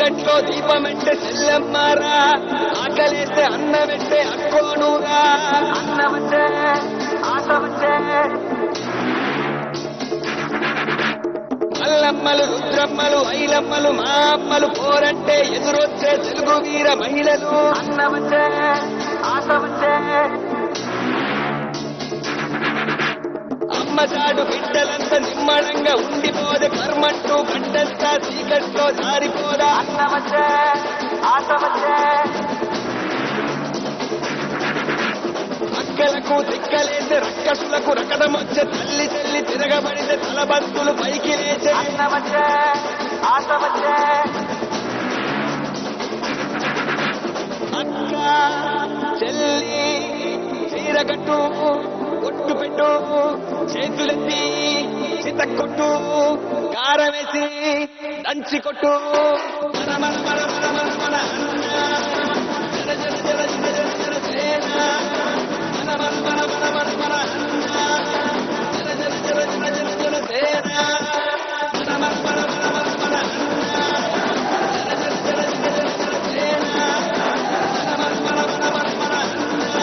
చీకట్లో దీపమంటే చెల్లెమ్మారా, ఆకలేస్తే అన్నమంటే అక్కోనూరా, అన్నమంటే ఆటమంటే మల్లమ్మలు రుద్రమ్మలు ఐలమ్మలు మా అమ్మలు పోరంటే ఎదురొచ్చే తెలుగు వీర మహిళలు, అన్నమంటే ఆటమంటే అమ్మచాడు బిడ్డలంతా నిమ్మడంగా ఉండిపోదే కర్మంటూ గంటంతా చీకట్లో జారిపోదా, అన్నమంటే ఆటమంటే అక్కలకు దిక్కలేసే రక్కసులకు రకడమొచ్చే తల్లి తల్లి తిరగబడితే తలబంతులు పైకి లేచే, అన్నమంటే ఆటమంటే అక్క చెల్లి చీరగట్టు కొట్టు పెట్టు చేతులెత్తి చితక్కొట్టు కారం వేసి దంచి కొట్టు మన మన మన మన మన మన అన్న జర జర జర జర జర జర సేన మన మన మన మన మన మన అన్న జర జర జర జర జర జర సేన మన మన మన మన మన మన అన్న జర జర జర జర జర జర సేన మన మన మన మన మన మన అన్న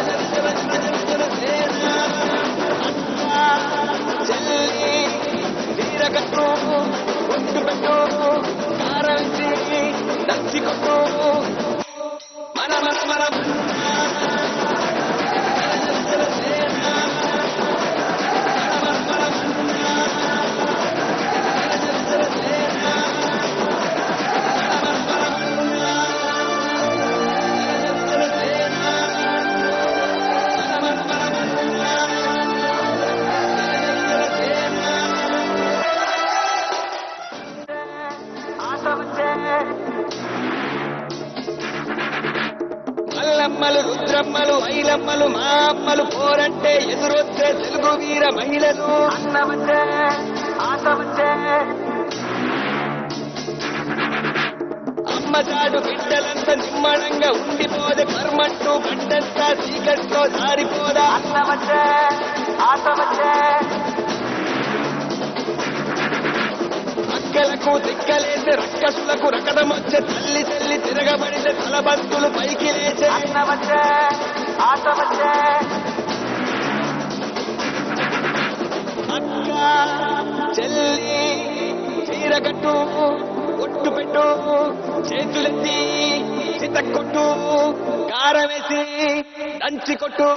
జర జర జర జర జర సేన చెల్లి తీరగట్టు కొట్టు పెట్టు కారంచి దంచి కొట్టు మన మన మన మల్లమ్మలు రుద్రమ్మలు ఐలమ్మలు మా అమ్మలు పోరంటే ఎదురొచ్చే తెలుగు వీర మహిళలు, అన్నమంటే ఆటమంటే అమ్మచాడు బిడ్డలంతా నిమ్మడంగా ఉండిపోదే కర్మంటూ గంటంతా చీకట్లో జారిపోదా, అన్నమంటే ఆటమంటే అక్కలకు దిక్కలేసే రక్కసులకు రకడమొచ్చే తల్లి తల్లి తిరగబడితే తలబంతులు పైకి లేచే, అన్నమంటే ఆటమంటే అక్క చెల్లి చీరగట్టు కొట్టు పెట్టు చేతులెత్తి చితక్కొట్టు కారం వేసి దంచి కొట్టు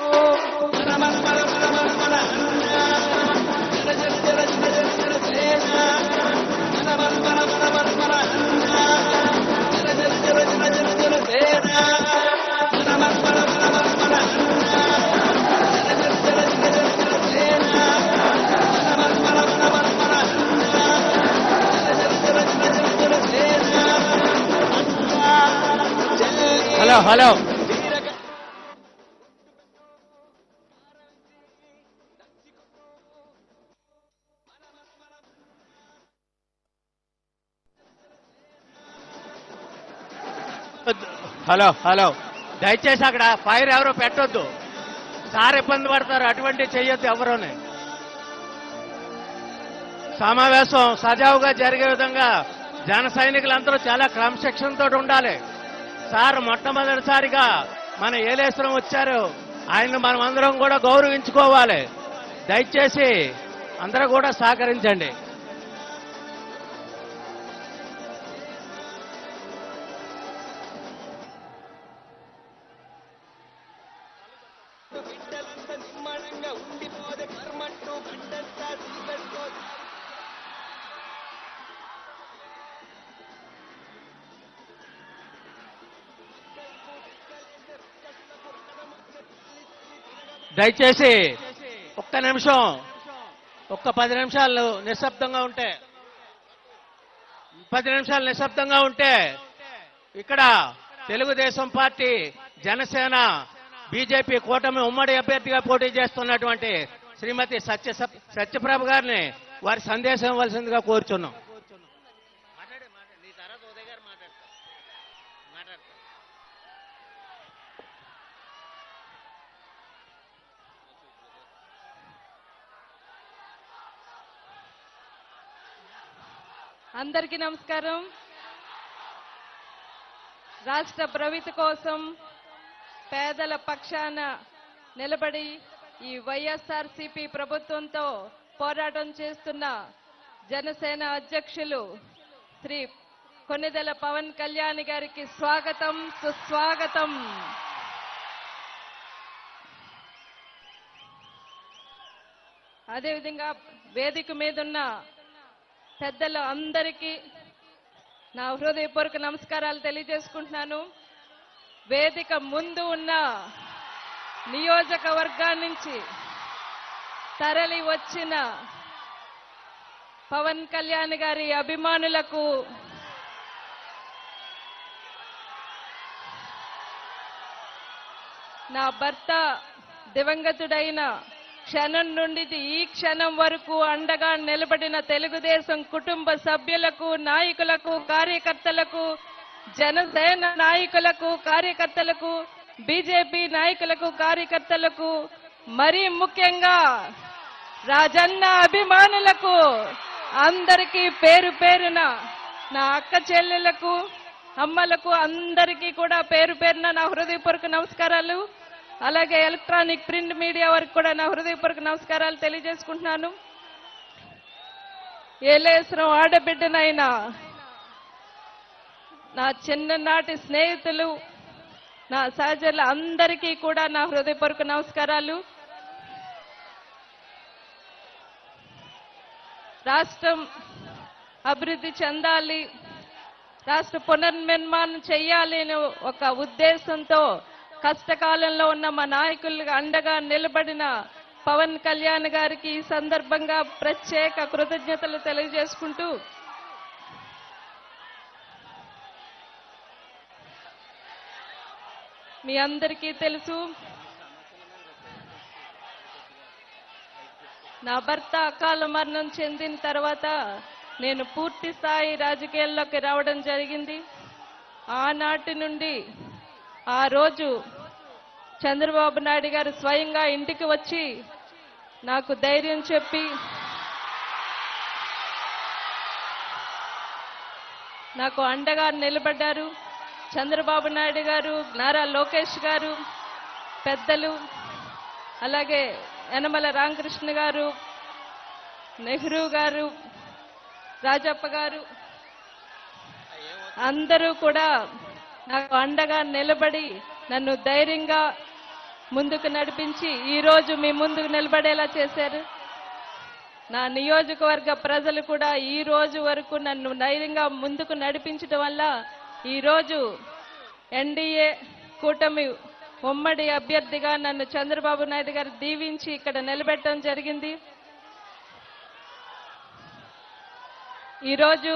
మన మన మన మన మన మన అన్న జర జర జర జర జర జర సేన మన మన మన మన మన మన అన్న జర జర జర జర జర జర సేన మన మన మన మన మన మన అన్న జర జర జర జర జర సేన మన మన మన మన మన మన అన్న జర జర జర జర జర సేన అక్క చెల్లి హలో హలో హలో హలో దయచేసి అక్కడ ఫైర్ ఎవరు పెట్టొద్దు, సార్ ఇబ్బంది పడతారు, అటువంటి చెయ్యొద్దు ఎవరోనే. సమావేశం సజావుగా జరిగే విధంగా జన సైనికులందరూ చాలా క్రమశిక్షణతో ఉండాలి. సార్ మొట్టమొదటిసారిగా మన ఏలేశ్వరం వచ్చారు, ఆయన్ని మనం అందరం కూడా గౌరవించుకోవాలి. దయచేసి అందరూ కూడా సహకరించండి. బిడ్డలంతా నిమ్మడంగా ఉండిపోదే కర్మంటూ గంటంతా చీకట్లో దయచేసి ఒక్క నిమిషం, ఒక్క 10 నిమిషాలు నిశ్శబ్దంగా ఉంటే, 10 నిమిషాలు నిశ్శబ్దంగా ఉంటే ఇక్కడ తెలుగుదేశం పార్టీ, జనసేన, బీజేపీ కూటమి ఉమ్మడి అభ్యర్థిగా పోటీ చేస్తున్నటువంటి శ్రీమతి సత్యప్రభ గారిని వారి సందేశం ఇవ్వాల్సిందిగా కోరుచున్నాం. అందరికీ నమస్కారం. రాష్ట్ర ప్రగతి కోసం పేదల పక్షాన నిలబడి ఈ వైఎస్ఆర్సీపీ ప్రభుత్వంతో పోరాటం చేస్తున్న జనసేన అధ్యక్షులు శ్రీ కొణిదెల పవన్ కళ్యాణ్ గారికి స్వాగతం, సుస్వాగతం. అదేవిధంగా వేదిక మీదున్న పెద్దలు అందరికీ నా హృదయపూర్వక నమస్కారాలు తెలియజేసుకుంటున్నాను. వేదిక ముందు ఉన్న నియోజకవర్గం నుంచి తరలి వచ్చిన పవన్ కళ్యాణ్ గారి అభిమానులకు నా భర్త దివంగతుడైన క్షణం నుండి ఈ క్షణం వరకు అండగా నిలబడిన తెలుగుదేశం కుటుంబ సభ్యులకు, నాయకులకు, కార్యకర్తలకు, జనసేన నాయకులకు, కార్యకర్తలకు, బీజేపీ నాయకులకు, కార్యకర్తలకు, మరీ ముఖ్యంగా రాజన్న అభిమానులకు అందరికీ పేరు పేరున, నా అక్క చెల్లెలకు, అమ్మలకు అందరికీ కూడా పేరు పేరున నా హృదయపూర్వక నమస్కారాలు. అలాగే ఎలక్ట్రానిక్ ప్రింట్ మీడియా వారికి కూడా నా హృదయపూర్వక నమస్కారాలు తెలియజేసుకుంటున్నాను. ఏలేశ్వరం ఆడబిడ్డనైనా నా చిన్ననాటి స్నేహితులు, నా సహచరులు అందరికీ కూడా నా హృదయపూర్వక నమస్కారాలు. రాష్ట్రం అభివృద్ధి చెందాలి, రాష్ట్ర పునర్నిర్మాణం చేయాలి అనే ఒక ఉద్దేశంతో కష్టకాలంలో ఉన్న మా నాయకులకు అండగా నిలబడిన పవన్ కళ్యాణ్ గారికి ఈ సందర్భంగా ప్రత్యేక కృతజ్ఞతలు తెలియజేసుకుంటూ, మీ అందరికీ తెలుసు నా భర్త అకాల మరణం చెందిన తర్వాత నేను పూర్తి స్థాయి రాజకీయాల్లోకి రావడం జరిగింది. ఆనాటి నుండి ఆ రోజు చంద్రబాబు నాయుడు గారు స్వయంగా ఇంటికి వచ్చి నాకు ధైర్యం చెప్పి నాకు అండగా నిలబడ్డారు. చంద్రబాబు నాయుడు గారు, నారా లోకేష్ గారు, పెద్దలు, అలాగే యనమల రామకృష్ణ గారు, నెహ్రూ గారు, రాజప్ప గారు అందరూ కూడా నాకు అండగా నిలబడి నన్ను ధైర్యంగా ముందుకు నడిపించి ఈరోజు మీ ముందుకు నిలబడేలా చేశారు. నా నియోజకవర్గ ప్రజలు కూడా ఈ రోజు వరకు నన్ను ధైర్యంగా ముందుకు నడిపించడం వల్ల ఈరోజు ఎన్డీఏ కూటమి ఉమ్మడి అభ్యర్థిగా నన్ను చంద్రబాబు నాయుడు గారు దీవించి ఇక్కడ నిలబెట్టడం జరిగింది. ఈరోజు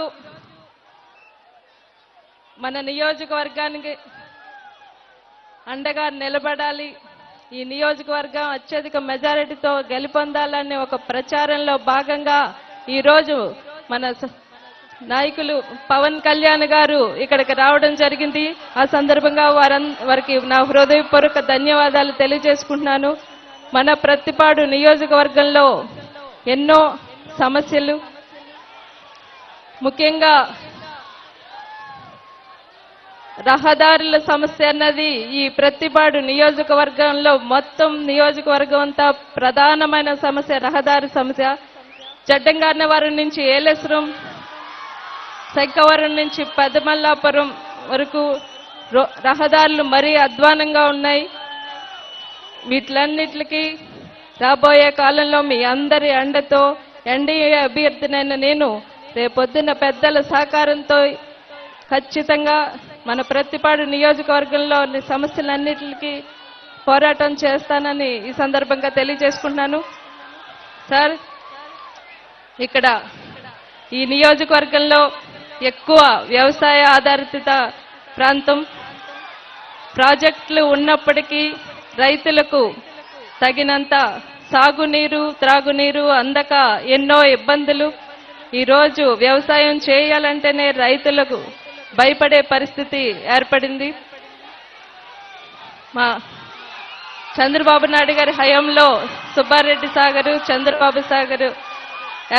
మన నియోజకవర్గానికి అండగా నిలబడాలి, ఈ నియోజకవర్గం అత్యధిక మెజారిటీతో గెలుపొందాలనే ఒక ప్రచారంలో భాగంగా ఈరోజు మన నాయకులు పవన్ కళ్యాణ్ గారు ఇక్కడికి రావడం జరిగింది. ఆ సందర్భంగా వారికి నా హృదయపూర్వక ధన్యవాదాలు తెలియజేసుకుంటున్నాను. మన ప్రతిపాడు నియోజకవర్గంలో ఎన్నో సమస్యలు, ముఖ్యంగా రహదారుల సమస్య అన్నది ఈ ప్రతిపాడు నియోజకవర్గంలో మొత్తం నియోజకవర్గం అంతా ప్రధానమైన సమస్య రహదారి సమస్య. జడ్డంగార్నవరం నుంచి ఏలేశ్వరం, శంకవరం నుంచి పెదమల్లాపురం వరకు రహదారులు మరీ అధ్వానంగా ఉన్నాయి. వీటిలన్నిటికీ రాబోయే కాలంలో మీ అందరి అండతో ఎన్డీఏ అభ్యర్థినైన నేను రేపొద్దున పెద్దల సహకారంతో ఖచ్చితంగా మన ప్రతిపాడు నియోజకవర్గంలో సమస్యలన్నిటికీ పోరాటం చేస్తానని ఈ సందర్భంగా తెలియజేసుకుంటున్నాను. సార్, ఇక్కడ ఈ నియోజకవర్గంలో ఎక్కువ వ్యవసాయ ఆధారిత ప్రాంతం. ప్రాజెక్టులు ఉన్నప్పటికీ రైతులకు తగినంత సాగునీరు, త్రాగునీరు అందక ఎన్నో ఇబ్బందులు. ఈరోజు వ్యవసాయం చేయాలంటేనే రైతులకు భయపడే పరిస్థితి ఏర్పడింది. మా చంద్రబాబు నాయుడు గారి హయాంలో సుబ్బారెడ్డి సాగరు, చంద్రబాబు సాగరు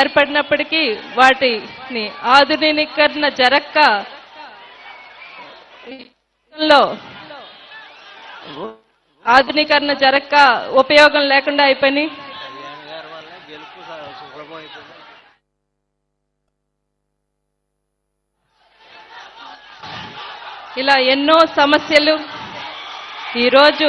ఏర్పడినప్పటికీ వాటిని ఆధునీకరణ జరక్క లో ఆధునీకరణ జరక్క ఉపయోగం లేకుండా అయిపోయినాయి. ఇలా ఎన్నో సమస్యలు ఈరోజు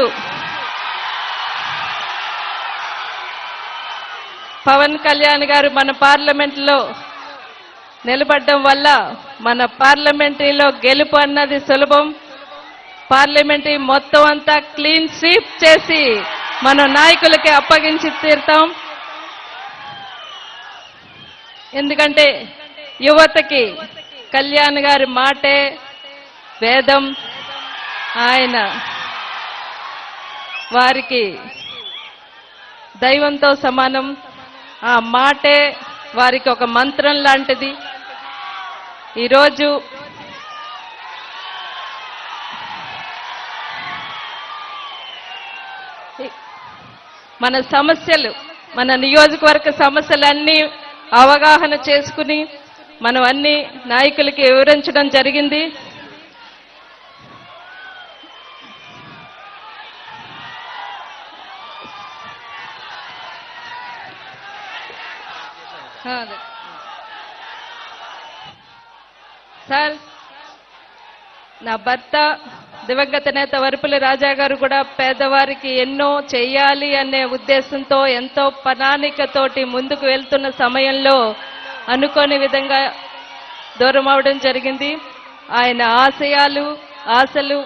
పవన్ కళ్యాణ్ గారు మన పార్లమెంట్లో నిలబడడం వల్ల మన పార్లమెంటరీలో గెలుపు అన్నది సులభం. పార్లమెంటరీ మొత్తం అంతా క్లీన్ స్వీప్ చేసి మన నాయకులకి అప్పగించి తీరుతాం. ఎందుకంటే యువతకి కళ్యాణ్ గారి మాటే వేదం. ఆయన వారికి దైవంతో సమానం. ఆ మాటే వారికి ఒక మంత్రం లాంటిది. ఈరోజు మన సమస్యలు, మన నియోజకవర్గ సమస్యలన్నీ అవగాహన చేసుకుని మనం అన్ని నాయకులకి వివరించడం జరిగింది. సార్, నా భర్త దివంగత నేత వరపుల రాజా గారు కూడా పేదవారికి ఎన్నో చేయాలి అనే ఉద్దేశంతో ఎంతో ప్రణాళికతోటి ముందుకు వెళ్తున్న సమయంలో అనుకోని విధంగా దూరం అవడం జరిగింది. ఆయన ఆశయాలు, ఆశలు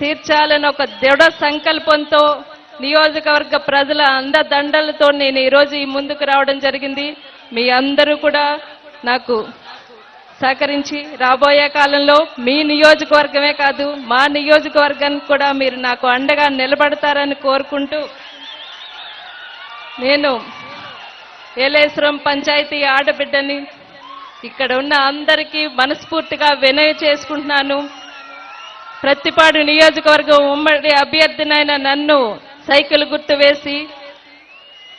తీర్చాలని ఒక దృఢ సంకల్పంతో నియోజకవర్గ ప్రజల అండదండలతో నేను ఈరోజు ఈ ముందుకు రావడం జరిగింది. మీ అందరూ కూడా నాకు సహకరించి రాబోయే కాలంలో మీ నియోజకవర్గమే కాదు మా నియోజకవర్గానికి కూడా మీరు నాకు అండగా నిలబడతారని కోరుకుంటూ, నేను ఏలేశ్వరం పంచాయతీ ఆడబిడ్డని ఇక్కడ ఉన్న అందరికీ మనస్ఫూర్తిగా వినయ చేసుకుంటున్నాను. ప్రత్తిపాడు నియోజకవర్గం ఉమ్మడి అభ్యర్థినైన నన్ను సైకిల్ గుర్తు వేసి,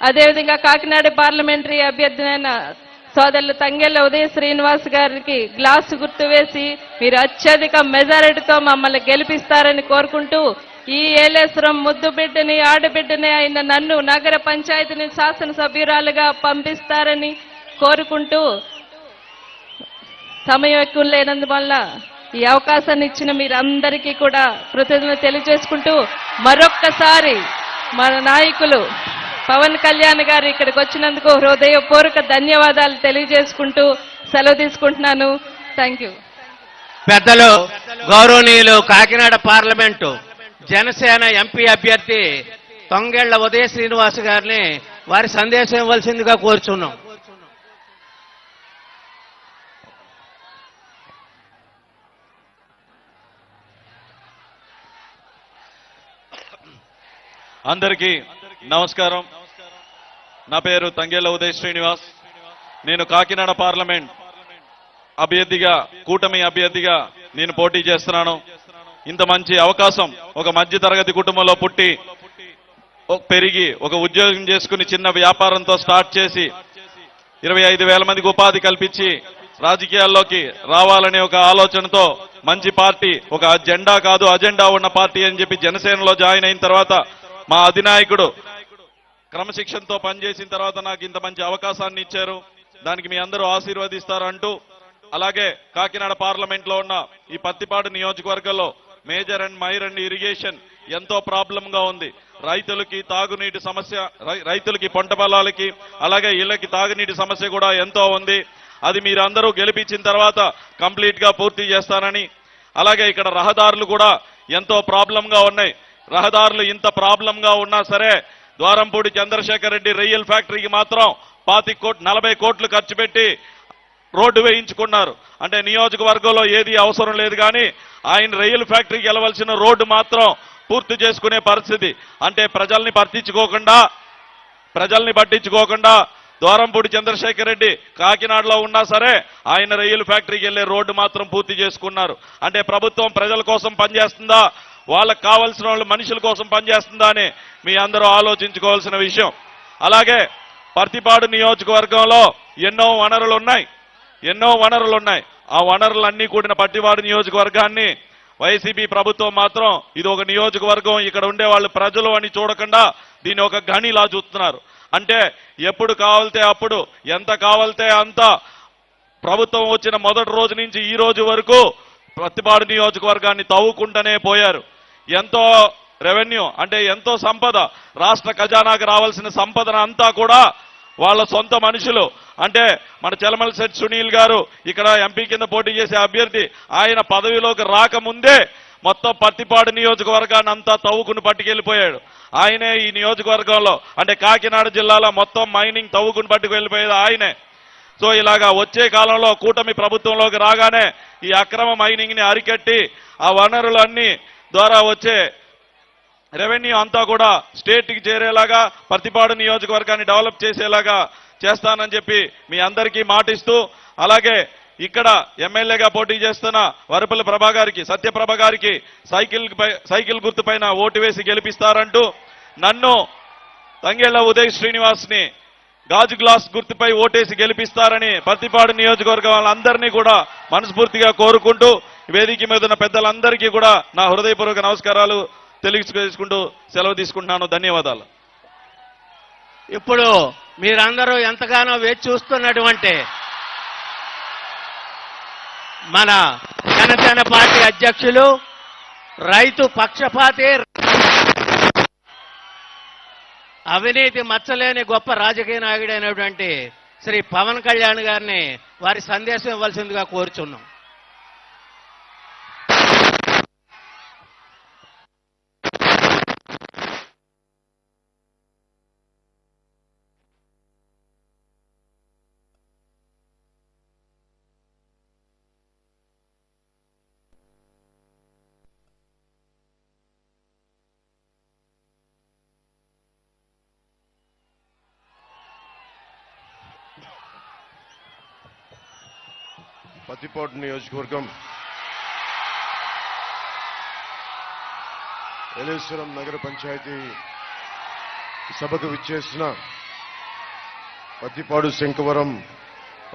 అదేవిధంగా కాకినాడ పార్లమెంటరీ అభ్యర్థినైన సోదరులు తంగెళ్ళ ఉదయ శ్రీనివాస్ గారికి గ్లాసు గుర్తు వేసి మీరు అత్యధిక మెజారిటీతో మమ్మల్ని గెలిపిస్తారని కోరుకుంటూ, ఈ ఏలేశ్వరం ముద్దు బిడ్డని ఆడబిడ్డని అయిన నన్ను నగర పంచాయతీని శాసనసభ్యురాలుగా పంపిస్తారని కోరుకుంటూ, సమయం ఎక్కువ లేనందువల్ల ఈ అవకాశాన్ని ఇచ్చిన మీరందరికీ కూడా కృతజ్ఞతలు తెలియజేసుకుంటూ, మరొక్కసారి మన నాయకులు పవన్ కళ్యాణ్ గారు ఇక్కడికి వచ్చినందుకు హృదయపూర్వక ధన్యవాదాలు తెలియజేసుకుంటూ సెలవు తీసుకుంటున్నాను. Thank you. పెద్దలు గౌరవనీయులు కాకినాడ పార్లమెంటు జనసేన ఎంపీ అభ్యర్థి తొంగెళ్ల ఉదయ శ్రీనివాస్ గారిని వారి సందేశం ఇవ్వాల్సిందిగా కోరుచున్నాం. అందరికీ నమస్కారం. నా పేరు తంగెళ్ళ ఉదయ్ శ్రీనివాస్. నేను కాకినాడ పార్లమెంట్ అభ్యర్థిగా, కూటమి అభ్యర్థిగా నేను పోటీ చేస్తున్నాను. ఇంత మంచి అవకాశం, ఒక మధ్య తరగతి కుటుంబంలో పుట్టి పెరిగి ఒక ఉద్యోగం చేసుకుని చిన్న వ్యాపారంతో స్టార్ట్ చేసి 25,000 మందికి ఉపాధి కల్పించి రాజకీయాల్లోకి రావాలనే ఒక ఆలోచనతో మంచి పార్టీ, ఒక జెండా కాదు అజెండా ఉన్న పార్టీ అని చెప్పి జనసేనలో జాయిన్ అయిన తర్వాత మా అధినాయకుడు క్రమశిక్షణతో పనిచేసిన తర్వాత నాకు ఇంత మంచి అవకాశాన్ని ఇచ్చారు. దానికి మీ అందరూ ఆశీర్వదిస్తారంటూ, అలాగే కాకినాడ పార్లమెంట్ లో ఉన్న ఈ పత్తిపాడు నియోజకవర్గంలో మేజర్ అండ్ మైర్ అండ్ ఇరిగేషన్ ఎంతో ప్రాబ్లం గా ఉంది. రైతులకి తాగునీటి సమస్య, రైతులకి పంట పొలాలకి అలాగే ఇళ్లకి తాగునీటి సమస్య కూడా ఎంతో ఉంది. అది మీరందరూ గెలిపించిన తర్వాత కంప్లీట్ గా పూర్తి చేస్తానని, అలాగే ఇక్కడ రహదారులు కూడా ఎంతో ప్రాబ్లం గా ఉన్నాయి. రహదారులు ఇంత ప్రాబ్లం గా ఉన్నా సరే ద్వారంపూడి చంద్రశేఖర్ రెడ్డి రొయ్యల ఫ్యాక్టరీకి మాత్రం 40 కోట్లు ఖర్చు పెట్టి రోడ్డు వేయించుకున్నారు. అంటే నియోజకవర్గంలో ఏది అవసరం లేదు, కానీ ఆయన రొయ్యల ఫ్యాక్టరీకి వెళ్ళవలసిన రోడ్డు మాత్రం పూర్తి చేసుకునే పరిస్థితి. అంటే ప్రజల్ని పట్టించుకోకుండా ద్వారంపూడి చంద్రశేఖర్ రెడ్డి కాకినాడలో ఉన్నా సరే ఆయన రొయ్యల ఫ్యాక్టరీకి వెళ్లే రోడ్డు మాత్రం పూర్తి చేసుకున్నారు. అంటే ప్రభుత్వం ప్రజల కోసం పనిచేస్తుందా, వాళ్ళకు కావాల్సిన వాళ్ళు మనుషుల కోసం పనిచేస్తుందా అని మీ అందరూ ఆలోచించుకోవాల్సిన విషయం. అలాగే పత్తిపాడు నియోజకవర్గంలో ఎన్నో వనరులు ఉన్నాయి. ఆ వనరులన్నీ కూడిన పత్తిపాడు నియోజకవర్గాన్ని వైసీపీ ప్రభుత్వం మాత్రం ఇది ఒక నియోజకవర్గం, ఇక్కడ ఉండే వాళ్ళు ప్రజలు అని చూడకుండా దీన్ని ఒక గనిలా చూస్తున్నారు. అంటే ఎప్పుడు కావాలితే అప్పుడు, ఎంత కావాలితే అంత ప్రభుత్వం వచ్చిన మొదటి రోజు నుంచి ఈ రోజు వరకు ప్రతిపాడు నియోజకవర్గాన్ని తవ్వుకుంటూనే పోయారు. ఎంతో రెవెన్యూ అంటే ఎంతో సంపద, రాష్ట్ర ఖజానాకు రావాల్సిన సంపదన అంతా కూడా వాళ్ళ సొంత మనుషులు అంటే మన చెలమలశెట్టి సునీల్ గారు ఇక్కడ ఎంపీ కింద పోటీ చేసే అభ్యర్థి, ఆయన పదవిలోకి రాకముందే మొత్తం పత్తిపాడు నియోజకవర్గాన్ని అంతా తవ్వుకుని పట్టుకెళ్లిపోయాడు. ఆయనే ఈ నియోజకవర్గంలో అంటే కాకినాడ జిల్లాలో మొత్తం మైనింగ్ తవ్వుకుని పట్టుకు వెళ్ళిపోయేది ఆయనే. సో ఇలాగా వచ్చే కాలంలో కూటమి ప్రభుత్వంలోకి రాగానే ఈ అక్రమ మైనింగ్ ని అరికట్టి ఆ వనరులన్నీ ద్వారా వచ్చే రెవెన్యూ అంతా కూడా స్టేట్కి చేరేలాగా పత్తిపాడు నియోజకవర్గాన్ని డెవలప్ చేసేలాగా చేస్తానని చెప్పి మీ అందరికీ మాటిస్తూ, అలాగే ఇక్కడ ఎమ్మెల్యేగా పోటీ చేస్తున్న వరపల్లి ప్రభా గారికి, సత్యప్రభ గారికి సైకిల్ గుర్తుపైన ఓటు వేసి గెలిపిస్తారంటూ, నన్ను తంగేళ్ల ఉదయ్ శ్రీనివాస్ ని గాజు గ్లాస్ గుర్తుపై ఓటేసి గెలిపిస్తారని పత్తిపాడు నియోజకవర్గం వాళ్ళందరినీ కూడా మనస్ఫూర్తిగా కోరుకుంటూ వేదిక మీద ఉన్న పెద్దలందరికీ కూడా నా హృదయపూర్వక నమస్కారాలు తెలియజేసుకుంటూ సెలవు తీసుకుంటున్నాను. ధన్యవాదాలు. ఇప్పుడు మీరందరూ ఎంతగానో వేచి చూస్తున్నటువంటి మన జనసేన పార్టీ అధ్యక్షులు, రైతు పక్షపాతి, అవినీతి మచ్చలేని గొప్ప రాజకీయ నాయకుడైనటువంటి శ్రీ పవన్ కళ్యాణ్ గారిని వారి సందేశం ఇవ్వాల్సిందిగా కోరుచున్నాం. పత్తిపాడు నియోజకవర్గం ఏలేశ్వరం నగర పంచాయతీ సభకు విచ్చేసిన పత్తిపాడు శంకవరం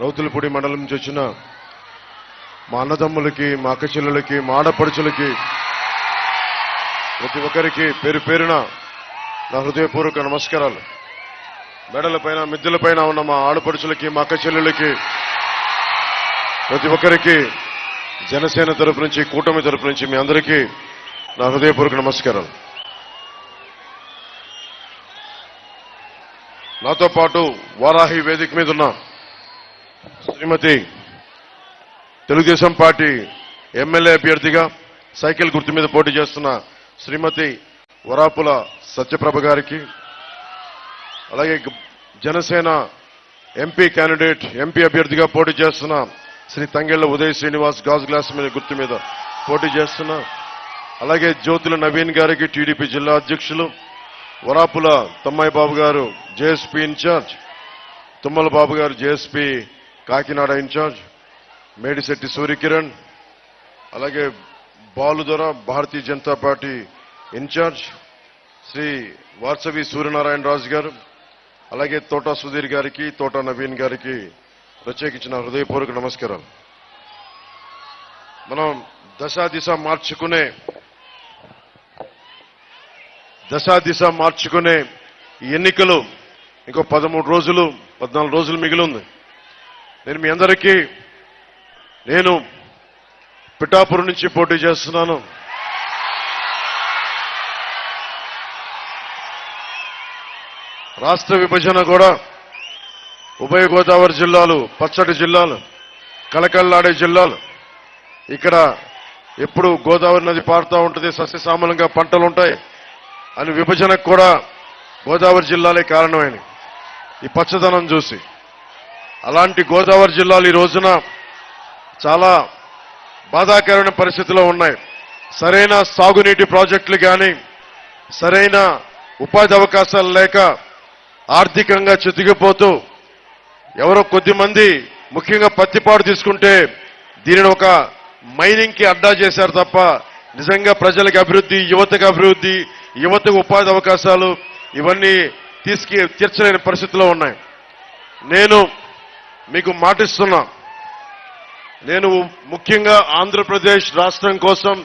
రౌతులపూడి మండలం నుంచి వచ్చిన మా అన్నదమ్ములకి, మా అక్కచెల్లెలకి, మా ఆడపడుచులకి, ప్రతి ఒక్కరికి పేరు పేరున నా హృదయపూర్వక నమస్కారాలు. మెడలపైన మిద్దెలపైన ఉన్న మా ఆడపడుచులకి, మా అక్కచెల్లెలకి, ప్రతి ఒక్కరికి జనసేన తరపు నుంచి, కూటమి తరపు నుంచి మీ అందరికీ నా హృదయపూర్వక నమస్కారాలు. నాతో పాటు వారాహి వేదిక మీద ఉన్న శ్రీమతి తెలుగుదేశం పార్టీ ఎమ్మెల్యే అభ్యర్థిగా సైకిల్ గుర్తు మీద పోటీ చేస్తున్న శ్రీమతి వరాపుల సత్యప్రభ గారికి, అలాగే జనసేన ఎంపీ క్యాండిడేట్, ఎంపీ అభ్యర్థిగా పోటీ చేస్తున్న శ్రీ తంగేళ్ల ఉదయ్ శ్రీనివాస్ గాజు గ్లాస్ మీద గుర్తు మీద పోటీ చేస్తున్న, అలాగే జ్యోతుల నవీన్ గారికి టీడీపీ జిల్లా అధ్యక్షులు, వరాపుల తమ్మాయి బాబు గారు జేఎస్పీ ఇన్ఛార్జ్, తుమ్మల బాబు గారు జేఎస్పీ కాకినాడ ఇన్ఛార్జ్, మేడిశెట్టి సూర్యకిరణ్, అలాగే బాలుదొర భారతీయ జనతా పార్టీ ఇన్ఛార్జ్ శ్రీ వార్సవి సూర్యనారాయణ రాజు గారు, అలాగే తోటా సుధీర్ గారికి, తోటా నవీన్ గారికి ప్రత్యేకించిన హృదయపూర్వక నమస్కారాలు. మనం దశ మార్చుకునే ఈ ఎన్నికలు ఇంకో 13 రోజులు 14 రోజులు మిగిలి ఉంది. నేను మీ అందరికీ, నేను పిఠాపురం నుంచి పోటీ చేస్తున్నాను. రాష్ట్ర విభజన కూడా ఉభయ గోదావరి జిల్లాలు, పచ్చటి జిల్లాలు, కళకళలాడే జిల్లాలు, ఇక్కడ ఎప్పుడు గోదావరి నది పారుతూ ఉంటుంది, సస్యశ్యామలంగా పంటలుంటాయి అని విభజనకు కూడా గోదావరి జిల్లాలే కారణమైనవి. ఈ పచ్చదనం చూసి అలాంటి గోదావరి జిల్లాలు ఈ రోజున చాలా బాధాకరమైన పరిస్థితిలో ఉన్నాయి. సరైన సాగునీటి ప్రాజెక్టులు కానీ, సరైన ఉపాధి అవకాశాలు లేక ఆర్థికంగా చితికిపోతూ ఎవరో కొద్దిమంది, ముఖ్యంగా పత్తిపాడు తీసుకుంటే దీనిని ఒక మైనింగ్ కి అడ్డా చేశారు తప్ప నిజంగా ప్రజలకు అభివృద్ధి, యువతకు ఉపాధి అవకాశాలు ఇవన్నీ తీర్చలేని పరిస్థితిలో ఉన్నాయి. నేను మీకు మాటిస్తున్నా, నేను ముఖ్యంగా ఆంధ్రప్రదేశ్ రాష్ట్రం కోసం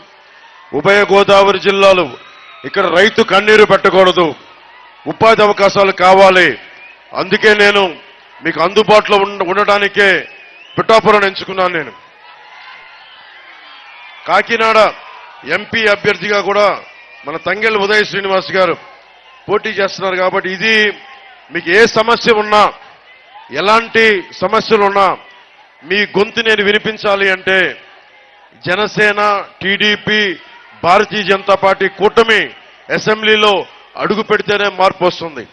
ఉభయ గోదావరి జిల్లాలు ఇక్కడ రైతు కన్నీరు పెట్టకూడదు, ఉపాధి అవకాశాలు కావాలి. అందుకే నేను మీకు అందుబాటులో ఉండడానికే పిఠాపురం ఎంచుకున్నాను. నేను కాకినాడ ఎంపీ అభ్యర్థిగా కూడా మన తంగెళ్ళ ఉదయ్ శ్రీనివాస్ గారు పోటీ చేస్తున్నారు. కాబట్టి ఇది మీకు ఏ సమస్య ఉన్నా, ఎలాంటి సమస్యలు ఉన్నా మీ గొంతు నేను వినిపించాలి అంటే జనసేన, టీడీపీ, భారతీయ జనతా పార్టీ కూటమి అసెంబ్లీలో అడుగు పెడితేనే మార్పు వస్తుంది.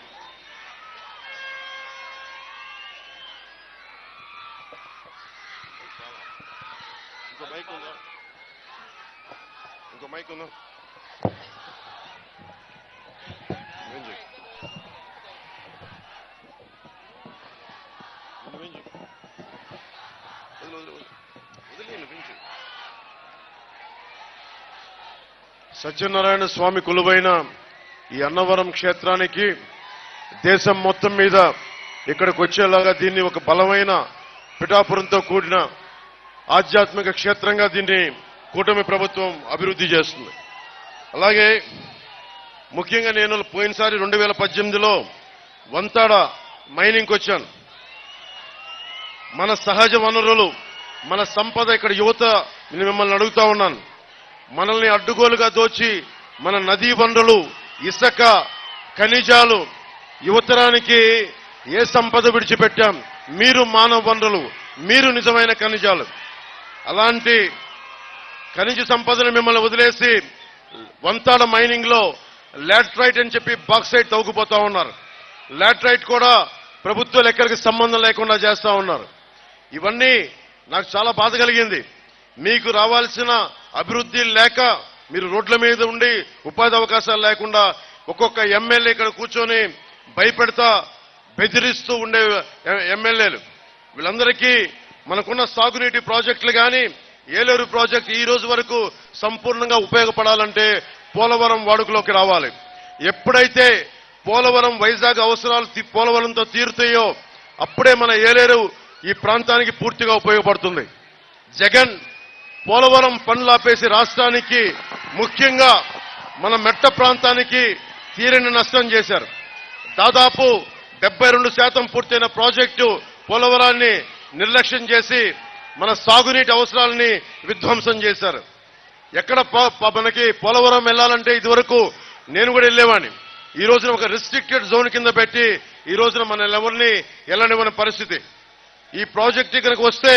సత్యనారాయణ స్వామి కొలువైన ఈ అన్నవరం క్షేత్రానికి దేశం మొత్తం మీద ఇక్కడికి వచ్చేలాగా దీన్ని ఒక బలమైన పిఠాపురంతో కూడిన ఆధ్యాత్మిక క్షేత్రంగా దీన్ని కూటమి ప్రభుత్వం అభివృద్ధి చేస్తుంది. అలాగే ముఖ్యంగా నేను పోయినసారి 2018లో వంతాడ మైనింగ్కి వచ్చాను. మన సహజ వనరులు, మన సంపద, ఇక్కడ యువత, నేను మిమ్మల్ని అడుగుతా ఉన్నాను, మనల్ని అడ్డుగోలుగా దోచి మన నదీ వనరులు, ఇసుక, ఖనిజాలు, యువతరానికి ఏ సంపద విడిచిపెట్టాం? మీరు మానవ వనరులు, మీరు నిజమైన ఖనిజాలు. అలాంటి ఖనిజ సంపదను మిమ్మల్ని వదిలేసి వంతాడ మైనింగ్ లో లాట్రైట్ అని చెప్పి బాక్సైట్ తవ్వుకుపోతా ఉన్నారు. లాట్రైట్ కూడా ప్రభుత్వ లెక్కలకి సంబంధం లేకుండా చేస్తా ఉన్నారు. ఇవన్నీ నాకు చాలా బాధ కలిగింది. మీకు రావాల్సిన అభివృద్ధి లేక మీరు రోడ్ల మీద ఉండి ఉపాధి అవకాశాలు లేకుండా ఒక్కొక్క ఎమ్మెల్యే ఇక్కడ కూర్చొని భయపెడతా బెదిరిస్తూ ఉండే ఎమ్మెల్యేలు, వీళ్ళందరికీ మనకున్న సాగునీటి ప్రాజెక్టులు కానీ ఏలేరు ప్రాజెక్టు ఈ రోజు వరకు సంపూర్ణంగా ఉపయోగపడాలంటే పోలవరం వాడుకలోకి రావాలి. ఎప్పుడైతే పోలవరం వైజాగ్ అవసరాలు పోలవరంతో తీరుతాయో అప్పుడే మన ఏలేరు ఈ ప్రాంతానికి పూర్తిగా ఉపయోగపడుతుంది. జగన్ పోలవరం పనులు ఆపేసి రాష్ట్రానికి, ముఖ్యంగా మన మెట్ట ప్రాంతానికి తీరని నష్టం చేశారు. దాదాపు 72% పూర్తయిన ప్రాజెక్టు పోలవరాన్ని నిర్లక్ష్యం చేసి మన సాగునీటి అవసరాలని విధ్వంసం చేశారు. ఎక్కడ మనకి పోలవరం వెళ్లాలంటే ఇదివరకు నేను కూడా వెళ్ళేవాడిని. ఈ రోజున ఒక రిస్ట్రిక్టెడ్ జోన్ కింద పెట్టి ఈ రోజున మన ఎవరిని వెళ్ళనివ్వని పరిస్థితి. ఈ ప్రాజెక్ట్ ఇక్కడికి వస్తే